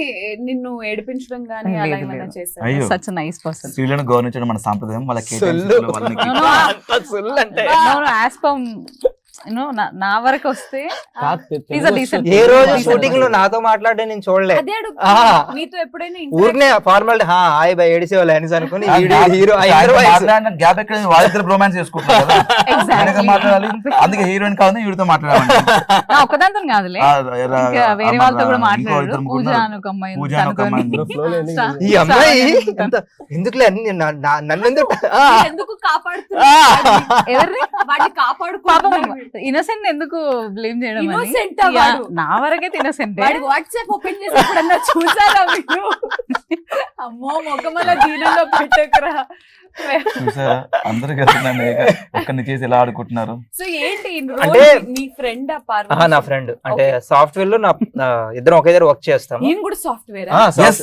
నిన్ను ఏడిపించడం గానీ అలా లేదు, ఏమైనా లేదు. చేస్తారా? అయ్యో. Such nice person. స్త్రీలను గౌరవించడం మన సాంప్రదాయం. వాళ్ళ సొల్లు. వాళ్ళకి యాస్పమ్ నా వరకు వస్తే he's a decent ఏ రోజు షూటింగ్ లో నాతో మాట్లాడే నేను చూడలే. అదే ఆ. అడుగుతున్నా. మీతో ఎప్పుడైనా ఊరినే ఫార్మాలిటీ హాయ్ బై ఏడిసేవాళ్ళు అనేసి అనుకుని హీరో గ్యాప్ ఎక్కడ వాళ్ళిద్దరు రొమాన్స్ చేసుకుంటారు కదా. ఆయనతో మాట్లాడాలి, అందుకే హీరోయిన్ కాదు వీడితో మాట్లాడాలి. ఒక్కదాంతో కాదులే, ఇంకా వేరే వాళ్ళతో కూడా మాట్లాడారు. పూజ అని ఒక అమ్మాయి ఉంది, పూజ అని ఒక తనతోని. అమ్మాయి Flow లో ఎందుకు ఈ అమ్మాయి ఎందుకులే అన్ని నన్ను ఎందుకు ఎందుకు కాపాడుతున్నారు? ఎవరిని వాడిని పాపం కాపాడుకోవాలి. ఇన్నోసెంట్ ఎందుకు బ్లేమ్ చేయడం అని? Innocent ఆ Yeah, వాడు? నా వరకైతే ఇన్నోసెంట్. వాడి వాట్సాప్ ఓపెన్ చేసి ఎప్పుడన్నా చూసారా మీరు? అమ్మో మొక్కమల దీనంలో పెట్టకరా. చూసారా అందరూ కలిసి నన్ను ఒక్కరిని చేసి ఎలా ఆడుకుంటున్నారు. సో ఏంటి అంటే నీ ఫ్రెండ్ ఆ ఆహా, నా ఫ్రెండ్ అంటే సాఫ్ట్వేర్ లో ఇద్దరం ఒకే దగ్గర వర్క్ చేస్తాము. నేను కూడా సాఫ్ట్వేర్ Yes.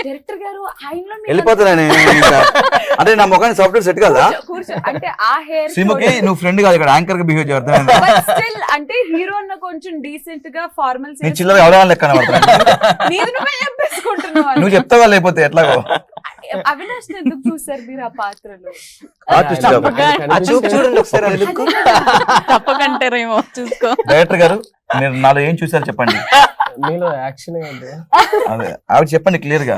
డైరెక్టర్ గారు ఆయనలో వెళ్ళిపోతున్నానే అంటే నా ముఖానికి సాఫ్ట్వేర్ సెట్ కదా. కూర్చో అంటే ఆ హెయిర్ శ్రీముఖి నువ్వు ఫ్రెండ్ కాదు ఇక్కడ యాంకర్ గా బిహేవ్ చేస్తాను. స్టిల్ అంటే హీరో అన్న కొంచెం డీసెంట్ గా ఫార్మల్స్ నేను చిల్లర ఎవరైనా లెక్క నీది నువ్వే చెప్పేసుకుంటున్నావు. నువ్వు చెప్తావా లేకపోతే ఎట్లాగో. అవినాష్ ఎందుకు చూసారు మీరు ఆ పాత్రలో? ఆర్టిస్ట్ ఆ చూపు చూడండి ఒకసారి, ఆ look. తప్పకంటారేమో చూసుకో. డైరెక్టర్ గారు మీరు నాలో ఏం చూసారు చెప్పండి. మీలో యాక్షన్ ఏంటి? అదే ఆవిడ చెప్పండి క్లియర్ గా.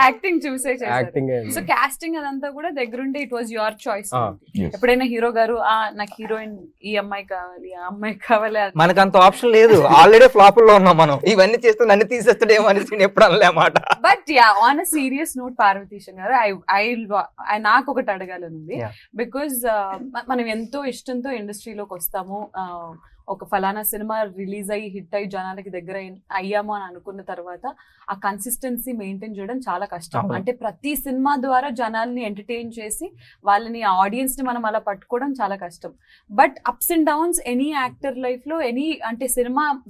యాక్టింగ్ చూసే చేశారు. యాక్టింగ్ సో కాస్టింగ్ అదంతా కూడా దగ్గరుండి it was your choice. Yes. ఎప్పుడైనా హీరో గారు నాకు హీరోయిన్ ఈ అమ్మాయి కావాలి ఆ అమ్మాయి కావాలి మనకు అంత ఆప్షన్ లేదు, ఆల్రెడీ ఫ్లాప్ లో ఉన్నాం మనం. ఇవన్నీ చేస్తే నన్ను తీసేస్తాడేమో అని నేను ఎప్పుడు అనలేమాట. But yeah on a serious note Parvatheesan గారు ఐ నాకు ఒకటి అడగాలనుంది. Yeah. బికాజ్ మనం ఎంతో ఇష్టంతో ఇండస్ట్రీలోకి వస్తాము. ఒక ఫలానా సినిమా రిలీజ్ అయ్యి హిట్ అయ్యి జనాలకి దగ్గర అయ్యాము అని అనుకున్న తర్వాత ఆ కన్సిస్టెన్సీ మెయింటైన్ చేయడం చాలా కష్టం. అవును. అంటే ప్రతి సినిమా ద్వారా జనాల్ని ఎంటర్టైన్ చేసి వాళ్ళని ఆడియన్స్ ని మనం అలా పట్టుకోవడం చాలా కష్టం. But ups and downs any actor life లో ఎనీ అంటే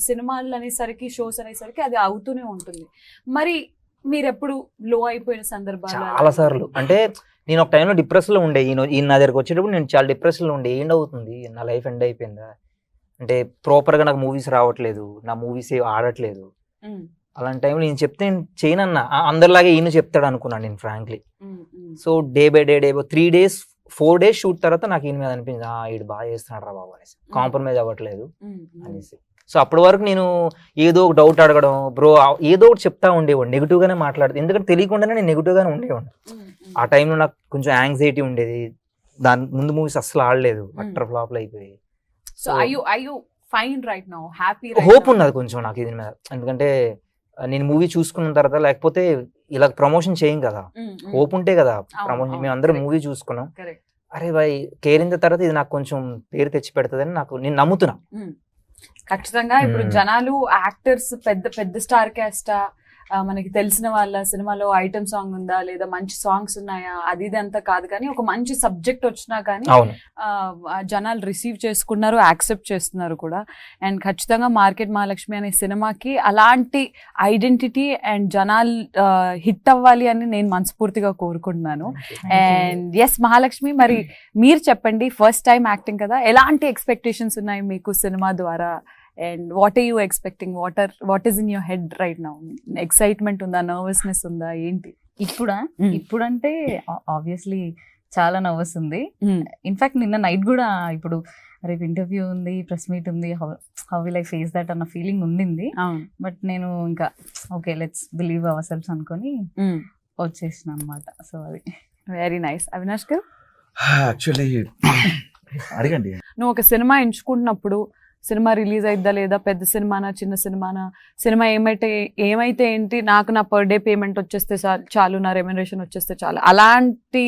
సినిమాలు అనేసరికి షోస్ అనేసరికి అది అవుతూనే ఉంటుంది. మరి మీరు ఎప్పుడు లో అయిపోయిన సందర్భాలు? చాలా సార్లు. అంటే నేను ఒక టైంలో డిప్రెషన్ లో ఉండే, ఈయన నా దగ్గరకు వచ్చేటప్పుడు నేను చాలా డిప్రెషన్ లో ఉండే. ఏంటవుతుంది, నా లైఫ్ ఎండ్ అయిపోయిందా, అంటే ప్రాపర్ గా నాకు మూవీస్ రావట్లేదు, నా మూవీస్ ఆడట్లేదు. అలాంటి టైంలో నేను చెప్తే నేను చేయనన్నా, అందరిలాగే ఈయన చెప్తాడు అనుకున్నాను నేను frankly. So day by day 4 days shoot తర్వాత నాకు ఈయన మీద అనిపించింది, ఈడు బాగా చేస్తున్నాడు రా బాబు అనేసి, కాంప్రమైజ్ అవ్వట్లేదు అనేసి. సో అప్పటి వరకు నేను ఏదో ఒక డౌట్ అడగడం, బ్రో ఏదో ఒకటి చెప్తా ఉండేవాడు, నెగిటివ్ గానే మాట్లాడుతూ, ఎందుకంటే తెలియకుండానే నేను నెగిటివ్ గానే ఉండేవాడు. ఆ టైంలో నాకు కొంచెం యాంగ్జైటీ ఉండేది, దాని ముందు మూవీస్ అస్సలు ఆడలేదు, అట్టర్ ఫ్లాప్లు అయిపోయి. So are you fine right now, happy right hope now? ఉన్నది కొంచెం నాకు ఇది మీద, ఎందుకంటే నేను మూవీ చూసుకున్న తర్వాత, లేకపోతే ఇలా ప్రమోషన్ చేయం కదా, హోప్ ఉంటే కదా ప్రమోషన్. మేము అందరం మూవీ చూసుకున్నాం, Correct. అరే బాయ్ కేరింత తర్వాత ఇది నాకు కొంచెం పేరు తెచ్చి పెడుతుందని నేను నమ్ముతున్నా. ఖచ్చితంగా ఇప్పుడు జనాలు యాక్టర్స్ పెద్ద పెద్ద స్టార్ క్యాస్ట్ మనకి తెలిసిన వాళ్ళ సినిమాలో ఐటమ్ సాంగ్ ఉందా లేదా మంచి సాంగ్స్ ఉన్నాయా అది ఇదంతా కాదు, కానీ ఒక మంచి సబ్జెక్ట్ వచ్చినా కానీ అవును, జనాలు రిసీవ్ చేసుకున్నారు, యాక్సెప్ట్ చేస్తున్నారు కూడా. అండ్ ఖచ్చితంగా మార్కెట్ మహాలక్ష్మి అనే సినిమాకి అలాంటి ఐడెంటిటీ అండ్ జనాలు హిట్ అవ్వాలి అని నేను మనస్ఫూర్తిగా కోరుకుంటున్నాను. అండ్ ఎస్ మహాలక్ష్మి, మరి మీరు చెప్పండి, ఫస్ట్ టైం యాక్టింగ్ కదా, ఎలాంటి ఎక్స్పెక్టేషన్స్ ఉన్నాయి మీకు సినిమా ద్వారా? And what are you expecting, what is in your head right now? Excitement ఉందా, నర్వస్నెస్ ఉందా, ఏంటి? ఇప్పుడంటే ఆబ్వియస్లీ చాలా నర్వస్ ఉంది. ఇన్ఫాక్ట్ నిన్న నైట్ కూడా, ఇప్పుడు రేపు ఇంటర్వ్యూ ఉంది, ప్రెస్ మీట్ ఉంది, how will I face that అన్న ఫీలింగ్ ఉండింది. బట్ నేను ఇంకా okay let's believe ourselves అనుకొని వచ్చేసిన అనమాట. సో అది వెరీ నైస్. అవినాష్ గారు, యాక్చువల్లీ అడగండి. నువ్వు ఒక సినిమా ఎంచుకుంటున్నప్పుడు సినిమా రిలీజ్ అయిద్దా లేదా, పెద్ద సినిమానా చిన్న సినిమానా, సినిమా ఏమైతే ఏంటి, నాకు నా పర్ డే పేమెంట్ వచ్చేస్తే చాలు, నా రెమ్యునరేషన్ వచ్చేస్తే చాలు, అలాంటి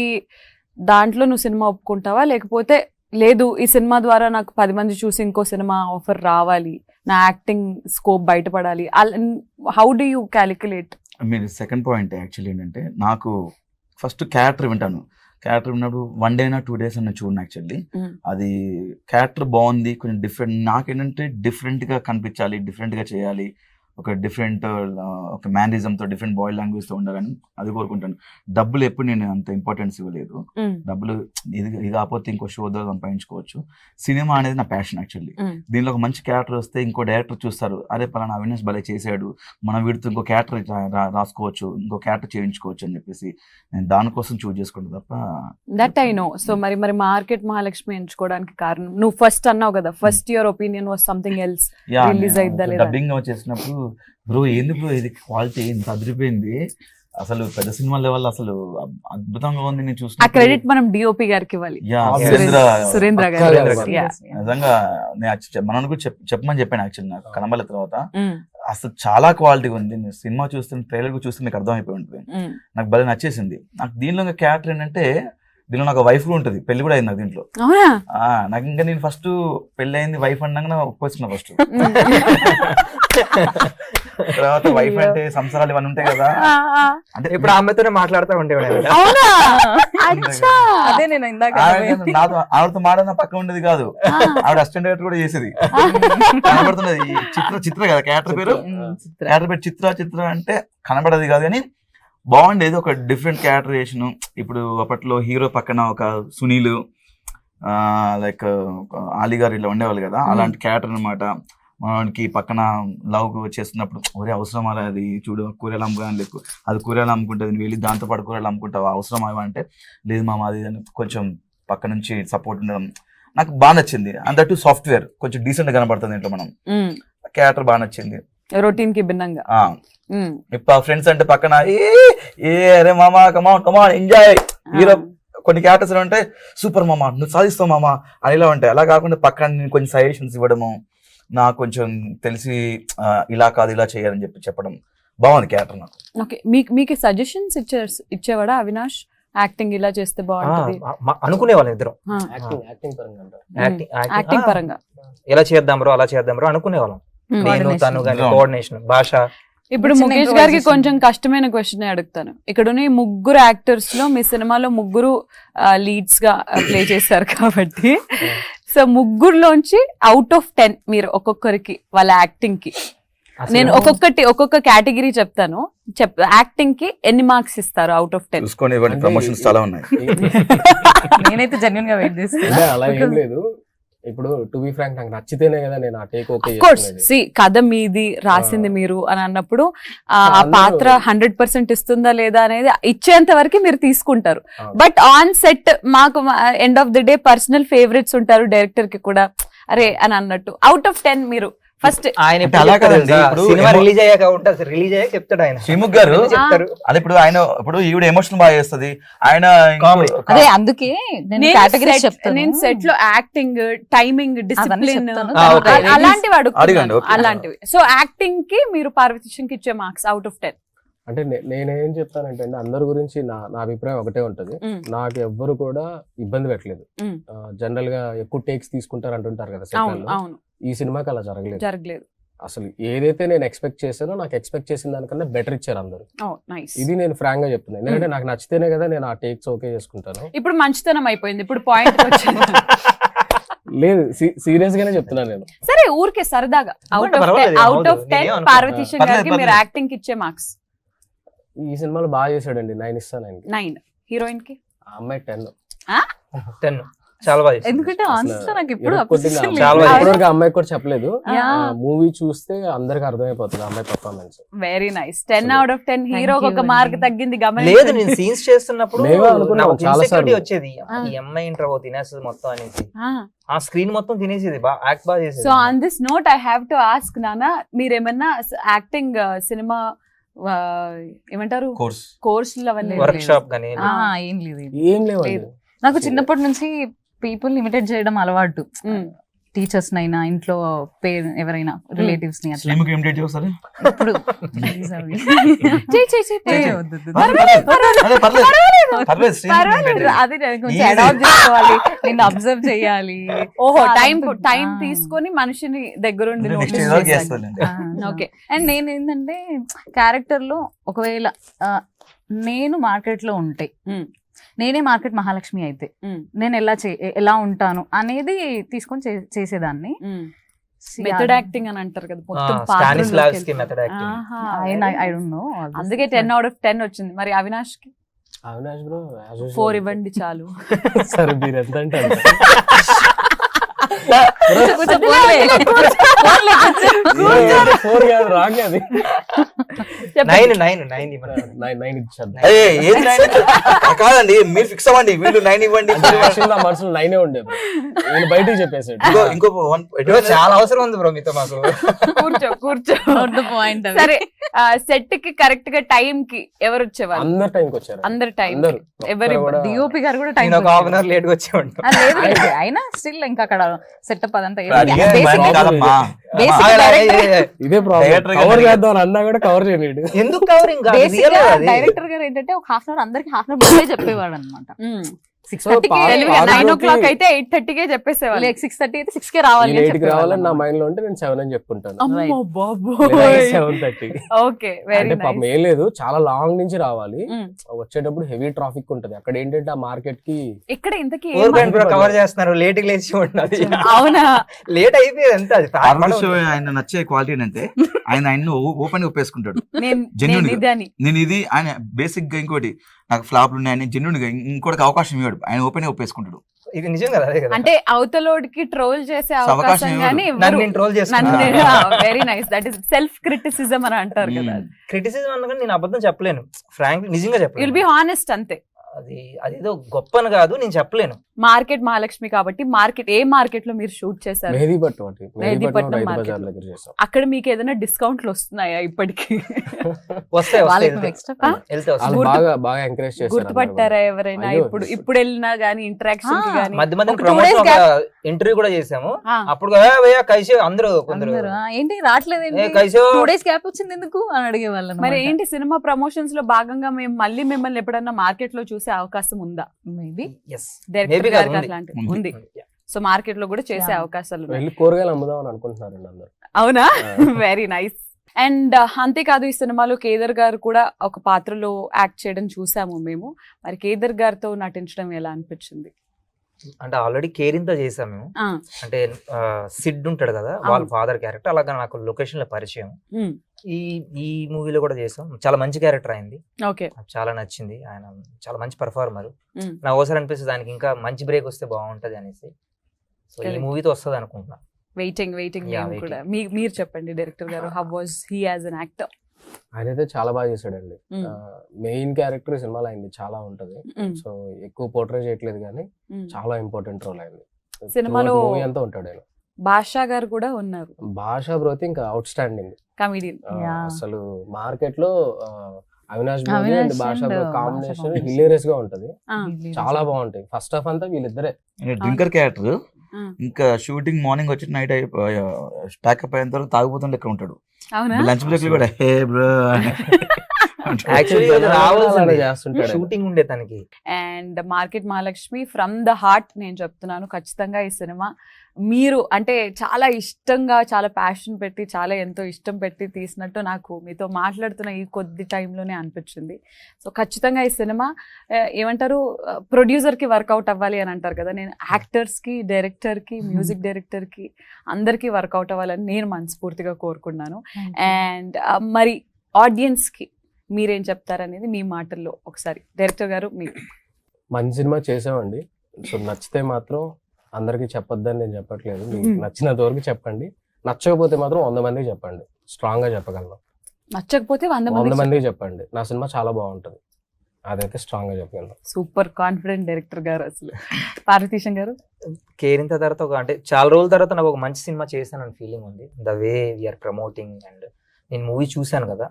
దాంట్లో నువ్వు సినిమా ఒప్పుకుంటావా? లేకపోతే లేదు ఈ సినిమా ద్వారా నాకు 10 మంది చూసి ఇంకో సినిమా ఆఫర్ రావాలి, నా యాక్టింగ్ స్కోప్ బయటపడాలి, హౌ డు యూ క్యాలిక్యులేట్? మీరు సెకండ్ పాయింట్ యాక్చువల్లీ ఏంటంటే, నాకు ఫస్ట్ క్యారెక్టర్ వింటాను. క్యారెక్టర్ ఉన్నప్పుడు 1 day 2 days అన్న చూడండి. యాక్చువల్లీ అది క్యారెక్టర్ బాగుంది, కొంచెం డిఫరెంట్, నాకేంటంటే డిఫరెంట్ గా కనిపించాలి, డిఫరెంట్ గా చేయాలి, ఒక డిఫరెంట్ ఒక మ్యానరిజంతో డిఫరెంట్ బాడీ లాంగ్వేజ్ తో ఉండాలని అది కోరుకుంటాను. డబ్బులు ఎప్పుడు నేను అంత ఇంపార్టెన్స్ ఇవ్వలేదు. డబ్బులు ఇది కాకపోతే ఇంకో షో ద్వారా సంపాదించుకోవచ్చు. సినిమా అనేది నా ప్యాషన్ యాక్చువల్లీ. దీనిలో ఒక మంచి క్యారెక్టర్ వస్తే ఇంకో డైరెక్టర్ చూస్తారు, అరే పలానా అవినాష్ భలే చేశాడు, మనం వీడితో ఇంకో క్యారెక్టర్ రాసుకోవచ్చు, ఇంకో క్యారెక్టర్ చేయించుకోవచ్చు అని చెప్పేసి నేను దానికోసం చూజ్ చేసుకుంటా తప్ప. That I know. సో మరి మార్కెట్ మహాలక్ష్మి ఎంచుకోవడానికి కారణం, నువ్వు ఫస్ట్ అన్నావు కదా, first your opinion was something else, release అయిద్దా లేదా? డబ్బింగ్ చేసినప్పుడు బ్రో ఏంది బ్రో ఇది క్వాలిటీ ఇంత అదిరిపోయింది, అసలు పెద్ద సినిమా లెవెల్ అసలు అద్భుతంగా ఉంది. నేను చూసిన క్రెడిట్ మనం డిఓపి గారికి ఇవ్వాలి, సురేంద్ర గారు. నిజంగా నేను మనం కూడా చెప్పమని చెప్పాను యాక్చువల్లీ. నాకు కనబల తర్వాత అసలు చాలా క్వాలిటీగా ఉంది. సినిమా చూస్తున్న ట్రైలర్ చూస్తే మీకు అర్థమైపోయి ఉంటుంది. నాకు భలే నచ్చేసింది. నాకు దీనిలో క్యారెక్టర్ ఏంటంటే, దీనిలో నాకు వైఫ్ కూడా ఉంటుంది, పెళ్లి కూడా అయింది నాకు దీంట్లో. అవునా? నాకు ఇంకా నేను ఫస్ట్ పెళ్లి అయింది వైఫ్ అన్నాక ఒప్పుకొచ్చిన ఫస్ట్. తర్వాత వైఫ్ అంటే సంసారాలు ఇవన్నీ ఉంటాయి కదా, అంటే ఇప్పుడు ఆమెతోనే మాట్లాడుతూ ఉండేవాడు. అవునా? అచ్చా. అదే నేను ఇందాక నాతో ఆవిడతో మాడన పక్క ఉండేది కాదు, ఆవిడ అసిస్టెంట్ డైరెక్టర్ కూడా చేసేది. కనబడుతున్నది చిత్ర కదా క్యారెక్టర్ పేరు, క్యారెక్టర్ పేరు చిత్ర అంటే కనబడేది కాదు కానీ బాగుండేది. ఒక డిఫరెంట్ క్యారెక్టర్ చేసిన. ఇప్పుడు అప్పట్లో హీరో పక్కన ఒక సునీల్ లైక్ ఆలీ గారు ఇలా ఉండేవాళ్ళు కదా, అలాంటి క్యారెక్టర్ అనమాట. మనకి పక్కన లవ్ చేస్తున్నప్పుడు ఒరే అవసరం అలా, అది చూడు కూరలు అమ్ముకోని లేదు, అది కూరలు అమ్ముకుంటుంది, నువ్వు వెళ్ళి దాంతో పాటు కూరలు అమ్ముకుంటావు అవసరం అవి అంటే, లేదు మామ అది కొంచెం పక్క నుంచి సపోర్ట్ ఉండడం నాకు బాగా నచ్చింది. అందట్టు సాఫ్ట్వేర్ కొంచెం డీసెంట్ గా కనబడుతుంది ఇంట్లో, మనం క్యారెక్టర్ బాగా నచ్చింది. రొటీన్ కి భిన్నంగా. ఇప్పుడు ఫ్రెండ్స్ అంటే పక్కన ఏ అరే మామా కమాన్ కమాన్ ఎంజాయ్, హీరో కొన్ని క్యారెక్టర్స్ అంటే సూపర్ మామా నువ్వు సాధిస్తావు మామా అని ఇలా ఉంటాయి. అలా కాకుండా పక్కన నేను కొంచెం సజెషన్స్ ఇవ్వడము, నాకు కొంచెం తెలిసి ఇలా కాదు ఇలా చేయాలని చెప్పడం బాగుంది క్యారెక్టర్ నాకు. ఓకే, మీకు సజెషన్స్ ఇచ్చేవాడా అవినాష్? యాక్టింగ్ ఇలా చేస్తే బాగుంటుంది అనుకునేవాళ్ళం ఇద్దరం. యాక్టింగ్ పరంగా ఎలా చేద్దాం బ్రో అలా చేద్దాం బ్రో అనుకునేవాళ్ళం. నేను తను కానీ కోఆర్డినేషన్ భాష. ఇప్పుడు ముఖేష్ గారికి కొంచెం కష్టమైన క్వశ్చన్ అడుగుతాను. ఇక్కడ ముగ్గురు యాక్టర్స్ లో మీ సినిమాలో ముగ్గురు లీడ్స్ గా ప్లే చేశారు కాబట్టి, సో ముగ్గురులోంచి అవుట్ ఆఫ్ 10 మీరు ఒక్కొక్కరికి వాళ్ళ యాక్టింగ్ కి, నేను ఒక్కొక్క కేటగిరీ చెప్తాను, యాక్టింగ్ కి ఎన్ని మార్క్స్ ఇస్తారు అవుట్ ఆఫ్ 10? చూసుకోండి, ప్రమోషన్స్ చాలా ఉన్నాయి. నేనైతే జెన్యూన్ గా వెయిట్ చేస్తాను. అలా ఏం లేదు, ఇప్పుడు టు బి ఫ్రాంక్ నాకు నచ్చితేనే కదా నేను ఆ టేక్ ఓకే చేస్తున్నది. కథ మీది, రాసింది మీరు అని అన్నప్పుడు ఆ పాత్ర 100% ఇస్తుందా లేదా అనేది ఇచ్చేంత వరకు మీరు తీసుకుంటారు. బట్ ఆన్ సెట్ మాకు end of the day personal favourites ఉంటారు డైరెక్టర్ కి కూడా, అరే అని అన్నట్టు అవుట్ ఆఫ్ 10 మీరు ఫస్ట్ ఆయన అలా కదండి, ఇప్పుడు సినిమా రిలీజ్ అయ్యాక ఉంటుంది, రిలీజ్ అయ్యాక చెప్తాడు ఆయన. శ్రీముఖ్ గారు చెప్తారు అది. ఇప్పుడు ఆయన ఇప్పుడు ఈవిడ ఎమోషన్ బాగా చేస్తుంది, ఆయన అదే అందుకే నేను సెట్ లో యాక్టింగ్, టైమింగ్, డిసిప్లిన్ చెప్తాను. అలాంటివి అడగండి. అలాంటివి. సో యాక్టింగ్ కి మీరు పార్వతీశం కి ఇచ్చే మార్క్స్ అవుట్ ఆఫ్ 10? అంటే నేనేం చెప్తానంటే అండి, అందరి గురించి నా అభిప్రాయం ఒకటే ఉంటది. నాకు ఎవ్వరు కూడా ఇబ్బంది పెట్టలేదు. జనరల్ గా ఎక్కువ టేక్స్ తీసుకుంటారు అంటుంటారు కదా సెట్ లో, ఈ సినిమాకి అలా జరగలేదు. అసలు ఏదైతే నేను ఎక్స్పెక్ట్ చేశానో నాకు ఎక్స్పెక్ట్ చేసిన దానికన్నా బెటర్ ఇచ్చారు అందరూ. ఇది నేను ఫ్రాంక్ గా చెప్తున్నాను, ఎందుకంటే నాకు నచ్చితేనే కదా నేను ఆ టేక్స్ ఓకే చేసుకుంటాను. ఇప్పుడు మంచితనం అయిపోయింది, ఇప్పుడు పాయింట్ లేదు సీరియస్ గానే చెప్తున్నాను నేను. సరే ఊరికే సరదాగా అవుట్ ఆఫ్ 10 పార్వతీశం గారికి మీరు యాక్టింగ్ కి ఇచ్చే మార్క్స్? ఈ సినిమాలో బాగా చేశాడండి, 9 ఇస్తాను ఆయనకి. 9. హీరోయిన్ కి? ఆ అమ్మాయి 10. చాలా బాగా. ఎందుకంటే ఆన్సర్ నాకు ఇప్పుడు అమ్మాయి కూడా చెప్పలేదు, మూవీ చూస్తే అందరికి అర్థమైపోతుంది అమ్మాయి performance. Very nice. 10 out of 10. Hero ఒక మార్క్ తగ్గింది లేదు, నేను సీన్స్ చేస్తున్నప్పుడు చాలా సార్లు వచ్చేది ఈ అమ్మాయి ఇంటర్ తినేస్తుంది మొత్తం అనేసి, ఆ స్క్రీన్ మొత్తం తినేసేది, యాక్ట్ బాగా చేసేది. So on this note I have to ask నానా, మీరేమన్నా యాక్టింగ్ సినిమా ఏమంటారు కోర్స్ వర్క్ షాప్ గానీ ఏం లేవు? నాకు చిన్నప్పటి నుంచి పీపుల్ ఇమిటేట్ చేయడం అలవాటు. టీచర్స్ నైనా, ఇంట్లో ఎవరైనా రిలేటివ్స్ ని అట్లా. ఇప్పుడు అది కొంచెం అడాప్ట్ చేసుకోవాలి, నేను అబ్జర్వ్ చేయాలి. ఓహో, టైం తీసుకొని మనిషిని దగ్గరుండి. ఓకే. అండ్ నేను ఏంటంటే క్యారెక్టర్ లో ఒకవేళ నేను మార్కెట్ లో ఉంటే, నేనే మార్కెట్ మహాలక్ష్మి అయితే నేను ఎలా ఉంటాను అనేది తీసుకొని చేసేదాన్ని. మెథడ్ యాక్టింగ్ అని అంటారు కదా, అందుకే 10 out of 10 వచ్చింది. మరి అవినాష్ కి? అవినాష్ బ్రో 4 ఇవ్వండి చాలు. సరే మీరు ఎంత అంటే కాదండి, మీరు ఫిక్స్ అవ్వండి, వీళ్ళు 9 ఇవ్వండి. మనసులో 9 ఉండేది, నేను బయటకు చెప్పేసాడు. ఇంకో చాలా అవసరం ఉంది బ్రో మీతో మాకు. కూర్చో. సరే, సెట్ కి కరెక్ట్ గా టైం కి ఎవరు వచ్చేవారు? అందరు టైంకి వచ్చారు. అందరు టైం. ఎవరి డిఓపి గారు కూడా time half an hour late గా వచ్చేవాడు. అయినా స్టిల్ ఇంకా అక్కడ సెటప్ అదంతా ఇదే ప్రాబ్లం. కవర్ చేద్దాం అన్నా కూడా కవర్ చేయలేడు. ఎందుకు కవరింగ్? డైరెక్టర్ గారు ఏంటంటే ఒక హాఫ్ అన్ అవర్ అందరికి హాఫ్ అన్ అవర్ ముందే చెప్పేవాడు అనమాట. 6:30 అయితే 8:30కే చెప్పేసేవాళ్ళు. 6:30 అయితే 6 కే రావాలి అని 8కి రావాలని నా చెప్పేవాళ్ళం. మైండ్ లో ఉంటే నేను 7 అని చెప్పుకుంటాను. అమ్మో బాబోయ్. 7:30. ఓకే, వెరీ అంటే పాపం నైస్. ఏం లేదు, చాలా లాంగ్ నుంచి రావాలి. వచ్చేటప్పుడు హెవీ ట్రాఫిక్ ఉంటది. అక్కడ ఏంటంటే ఆ మార్కెట్ కి ఇక్కడ ఇంతకీ ఏం Tour guide కూడా మాట్లాడుతున్నారు? కవర్ చేస్తున్నారు, లేట్ కి లేచి ఉండాలి. అవునా? లేట్ అయిపోయింది అంత అది fact అరవింద్ షో పడవద్దు. ఆయన నచ్చే క్వాలిటీ ఏంటంటే ఆయన ఓపెన్ ఒప్పేసుకుంటాడు. నేను Genuine గా. ఇదని నేను ఇది ఆయన బేసిక్ గా ఇంకోటి నాకు ఫ్లాప్లు ఉన్నాయని జెన్యున్ గా ఇంకోటికి అవకాశం ఇవ్వడు, ఆయన ఓపెన్ ఒప్పేసుకుంటాడు. ఇది నిజం కదా, అదే కదా. అంటే అవతలోడికి ట్రోల్ చేసే అవకాశం అవకాశం ఇవ్వరు. గానీ నన్ను నేను ట్రోల్ చేస్తున్నా. Very nice. That is self criticism అని అంటారు కదా. క్రిటిసిజం అన్న నేను అబద్ధం చెప్పలేను, ఫ్రాంక్ నిజంగా విల్ చెప్పలేను. బి హానెస్ట్ అంతే. అది అదేదో గొప్ప అని కాదు, నేను చెప్పలేను. మార్కెట్ మహాలక్ష్మి కాబట్టి ఏ మార్కెట్ లో మీరు షూట్ చేశారు? మెహదీపట్నం మెహదీపట్నం రైతు మార్కెట్ బజార్ లో. దగ్గర చేస్తాం. అక్కడ మీకు ఏదైనా డిస్కౌంట్లు వస్తున్నాయా ఇప్పటికి? వస్తాయి వాళ్ళకి వస్తాయి extra ఆ? వెళ్తే వాళ్ళు వస్తాయి. గుర్తు- బాగా ఎంకరేజ్ చేస్తారు. గుర్తుపట్టారా ఎవరైనా? అయ్యో. ఇప్పుడు వెళ్ళినా గానీ ఇంటరాక్షన్ కి గానీ మధ్య మధ్య ఒక 2 days ప్రమోషన్ ఇంటర్వ్యూ కూడా చేసాము. ఆ. అప్పుడు భయ్యా కైసే అందరూ కొందరు అందరూ, ఏంటి రావట్లేదు, ఏ కైసో 2 days గ్యాప్ వచ్చింది ఎందుకు అని అడిగేవాళ్ళం. మరి ఏంటి సినిమా ప్రమోషన్స్ లో భాగంగా మేము మళ్ళీ మిమ్మల్ని ఎప్పుడన్నా మార్కెట్ లో చూసే అవకాశం ఉందా? మేబీ yes డైరెక్టర్ Maybe గారికి కాదు, అట్లాంటిది ఉంది. ఉంది. సో మార్కెట్ లో కూడా చేసే Yeah. అవకాశాలు ఉన్నాయి. వెళ్ళి కూరగాయలు అమ్ముదాం అని అనుకుంటున్నారండి అందరు. అవునా? Very nice. అండ్ అంతేకాదు ఈ సినిమాలో కేదర్ గారు కూడా ఒక పాత్రలో యాక్ట్ చేయడం చూసాము మేము. మరి కేదర్ గారితో నటించడం ఎలా అనిపించింది? అంటే ఆల్రెడీ కేరింత చేసాం మేము. ఆ, అంటే సిడ్ ఉంటాడు కదా, అవును. వాళ్ళ ఫాదర్ క్యారెక్టర్, అలాగా నాకు లొకేషన్ లో పరిచయం. ఉమ్, ఈ ఈ మూవీలో కూడా చేసాం, చాలా మంచి క్యారెక్టర్ అయింది, ఓకే. నాకు చాలా నచ్చింది. ఆయన చాలా మంచి పర్ఫార్మర్. ఉమ్. నాకు ఒకసారి అనిపిస్తుంది దానికి ఇంకా మంచి బ్రేక్ వస్తే బాగుంటది అనేసి. సో ఈ Correct. మూవీతో వస్తుంది అనుకుంటున్నా. వెయిటింగ్ Yeah, మేము కూడా. మీరు చెప్పండి డైరెక్టర్ గారు, how was he as an actor? ఆయన అయితే చాలా బాగా చేశాడండి. మెయిన్ క్యారెక్టర్ సినిమాలో అయింది చాలా ఉంటది. సో ఎక్కువ పోర్ట్రే చేయట్లేదు కానీ చాలా ఇంపార్టెంట్ రోల్ అయింది. సినిమాలో మూవీ అంతా ఉంటాడు ఆయన. బాషా గారు కూడా ఉన్నారు, భాషా బ్రోతి ఇంకా అవుట్ స్టాండింగ్. కమిడియన్. Yeah. అసలు మార్కెట్ లో అవినాష్ బ్రోతి అవినాష్ అండ్ భాషా and బ్రో భాషా కాంబినేషన్ combination. హిలేరియస్ గా ఉంటది. చాలా బాగుంటాయి. ఫస్ట్ హాఫ్ అంతా వీళ్ళిద్దరే. డ్రింకర్ క్యారెక్టర్ ఇంకా షూటింగ్ మార్నింగ్ వచ్చి నైట్ ప్యాకప్ అయిన తర్వాత తాగిపోతుండే లెక్క ఉంటాడు. అవునా? లంచ్ బ్రేక్ లో కూడా హే బ్రో యాక్చువల్లీ అలానే చేస్తుంటాడు ఆయన. షూటింగ్ ఉండే తనకి. And market Mahalakshmi from the heart నేను చెప్తున్నాను. ఖచ్చితంగా ఈ సినిమా మీరు అంటే చాలా ఇష్టంగా, చాలా ప్యాషన్ పెట్టి, చాలా ఎంతో ఇష్టం పెట్టి తీసినట్టు నాకు మీతో మాట్లాడుతున్న ఈ కొద్ది టైంలోనే అనిపించింది. సో ఖచ్చితంగా ఈ సినిమా ఏమంటారు, ప్రొడ్యూసర్కి వర్కౌట్ అవ్వాలి అని అంటారు కదా. నేను యాక్టర్స్కి, డైరెక్టర్కి, మ్యూజిక్ డైరెక్టర్కి అందరికీ వర్కౌట్ అవ్వాలని నేను మనస్ఫూర్తిగా కోరుకున్నాను. అండ్ మరి ఆడియన్స్కి మీరేం చెప్తారనేది మీ మాటల్లో ఒకసారి డైరెక్టర్ గారు మీరు. మంచి సినిమా చేసామండి. సో నచ్చితే మాత్రం అందరికి చెప్పొద్దని నేను చెప్పట్లేదు. మీకు నచ్చినంత వరకు చెప్పండి. నచ్చకపోతే మాత్రం 100 మందికి చెప్పండి. స్ట్రాంగ్ గా చెప్పగలను. నచ్చకపోతే 100 100 మంది. మందికి చెప్పండి నా సినిమా చాలా బాగుంటది. అదైతే స్ట్రాంగ్ గా చెప్పగలను. సూపర్ కాన్ఫిడెంట్ డైరెక్టర్ గారు అసలు. పార్వతీశం గారు? కేరింత తర్వాత అంటే చాలా రోజుల తర్వాత నాకు ఒక మంచి సినిమా చేశానని ఫీలింగ్ ఉంది. The way we're promoting and నేను మూవీ చూశాను కదా.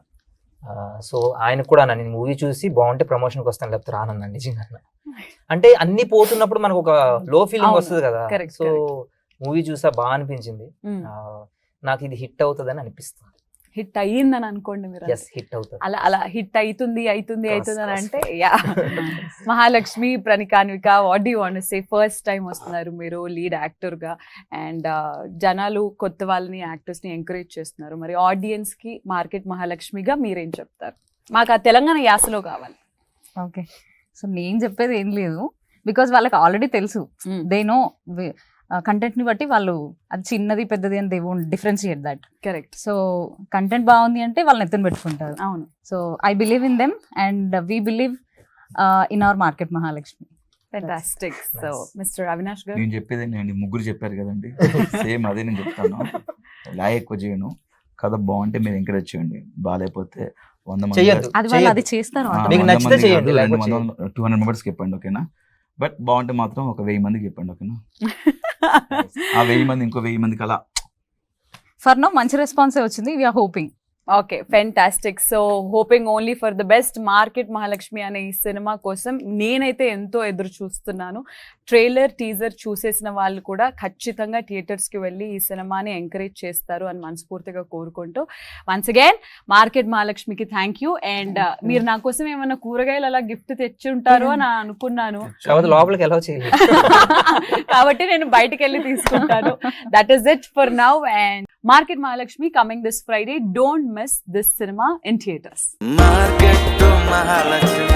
సో ఆయన కూడా నేను మూవీ చూసి బాగుంటే ప్రమోషన్కి వస్తాను, లేకపోతే రానన్నాను నిజంగా. అంటే అన్ని పోతున్నప్పుడు మనకు ఒక లో ఫీలింగ్ అవును, వస్తుంది కదా. correct, so correct. మూవీ చూసా బాగా అనిపించింది. నాకు ఇది హిట్ అవుతుందని అనిపిస్తుంది. హిట్ అయ్యిందని అనుకోండి మీరు. ఎస్, హిట్ అవుతుంది. అలా హిట్ అవుతుంది అని Cross. అంటే yeah. Mahalakshmi, ప్రణికాన్విక, what do want to say? First time వస్తున్నారు మీరు లీడ్ యాక్టర్ గా అండ్ జనాలు కొత్త వాళ్ళని, యాక్టర్స్ ని ఎంకరేజ్ చేస్తున్నారు. మరి ఆడియన్స్ కి మార్కెట్ మహాలక్ష్మిగా మీరేం చెప్తారు? మాకు ఆ తెలంగాణ యాసలో కావాలి. ఓకే, సో నేను చెప్పేది ఏం లేదు, బికాజ్ వాళ్ళకి ఆల్రెడీ తెలుసు. దే నో కంటెంట్ ని బట్టి వాళ్ళు అది చిన్నది పెద్దది అని they won't differentiate that. Correct. So content బాగుంది అంటే వాళ్ళని ఎత్తున పెట్టుకుంటారు. అవును. So I believe in them and we believe in our market Mahalakshmi. Fantastic. So mister Avinash గారు? నేను చెప్పేది నేను ముగ్గురు చెప్పారు కదండి, సేమ్ అదే నేను చెప్తాను. లాగ్ ఎక్కువ చేయను, కథ బాగుంటే మీరు ఎంకరేజ్ చేయండి, బాగాలేకపోతే 100 మంది చెయ్యొద్దు. అది వాళ్ళు అది చేస్తారు. మీకు నచ్చితే చేయండి, లేకపోతే 200 మెంబర్స్కి చెప్పండి, ఓకేనా? బట్ బాగుంటే మాత్రం ఒక 1000 మందికి చెప్పండి, ఓకేనా? ఆ 1000 మంది ఇంకో 1000 మందికి అలా. ఫర్ నౌ మంచి రెస్పాన్సే వచ్చింది. We're hoping. Okay fantastic. So hoping only for the best. Market Mahalakshmi అనే ఈ సినిమా కోసం నేనైతే ఎంతో ఎదురు చూస్తున్నాను. ట్రైలర్ టీజర్ చూసేసిన వాళ్ళు కూడా ఖచ్చితంగా థియేటర్స్కి వెళ్ళి ఈ సినిమాని ఎంకరేజ్ చేస్తారు అని మనస్ఫూర్తిగా కోరుకుంటూ వన్స్ అగైన్ మార్కెట్ మహాలక్ష్మికి థ్యాంక్ యూ. అండ్ మీరు నా కోసం ఏమైనా కూరగాయలు అలా గిఫ్ట్ తెచ్చి ఉంటారు అని అనుకున్నాను, లోపలికి ఎలా చేయాలి కాబట్టి నేను బయటకు వెళ్ళి తీసుకుంటాను. That is it for now. And market Mahalakshmi coming this Friday. Don't miss this cinema in theatres. Market Mahalakshmi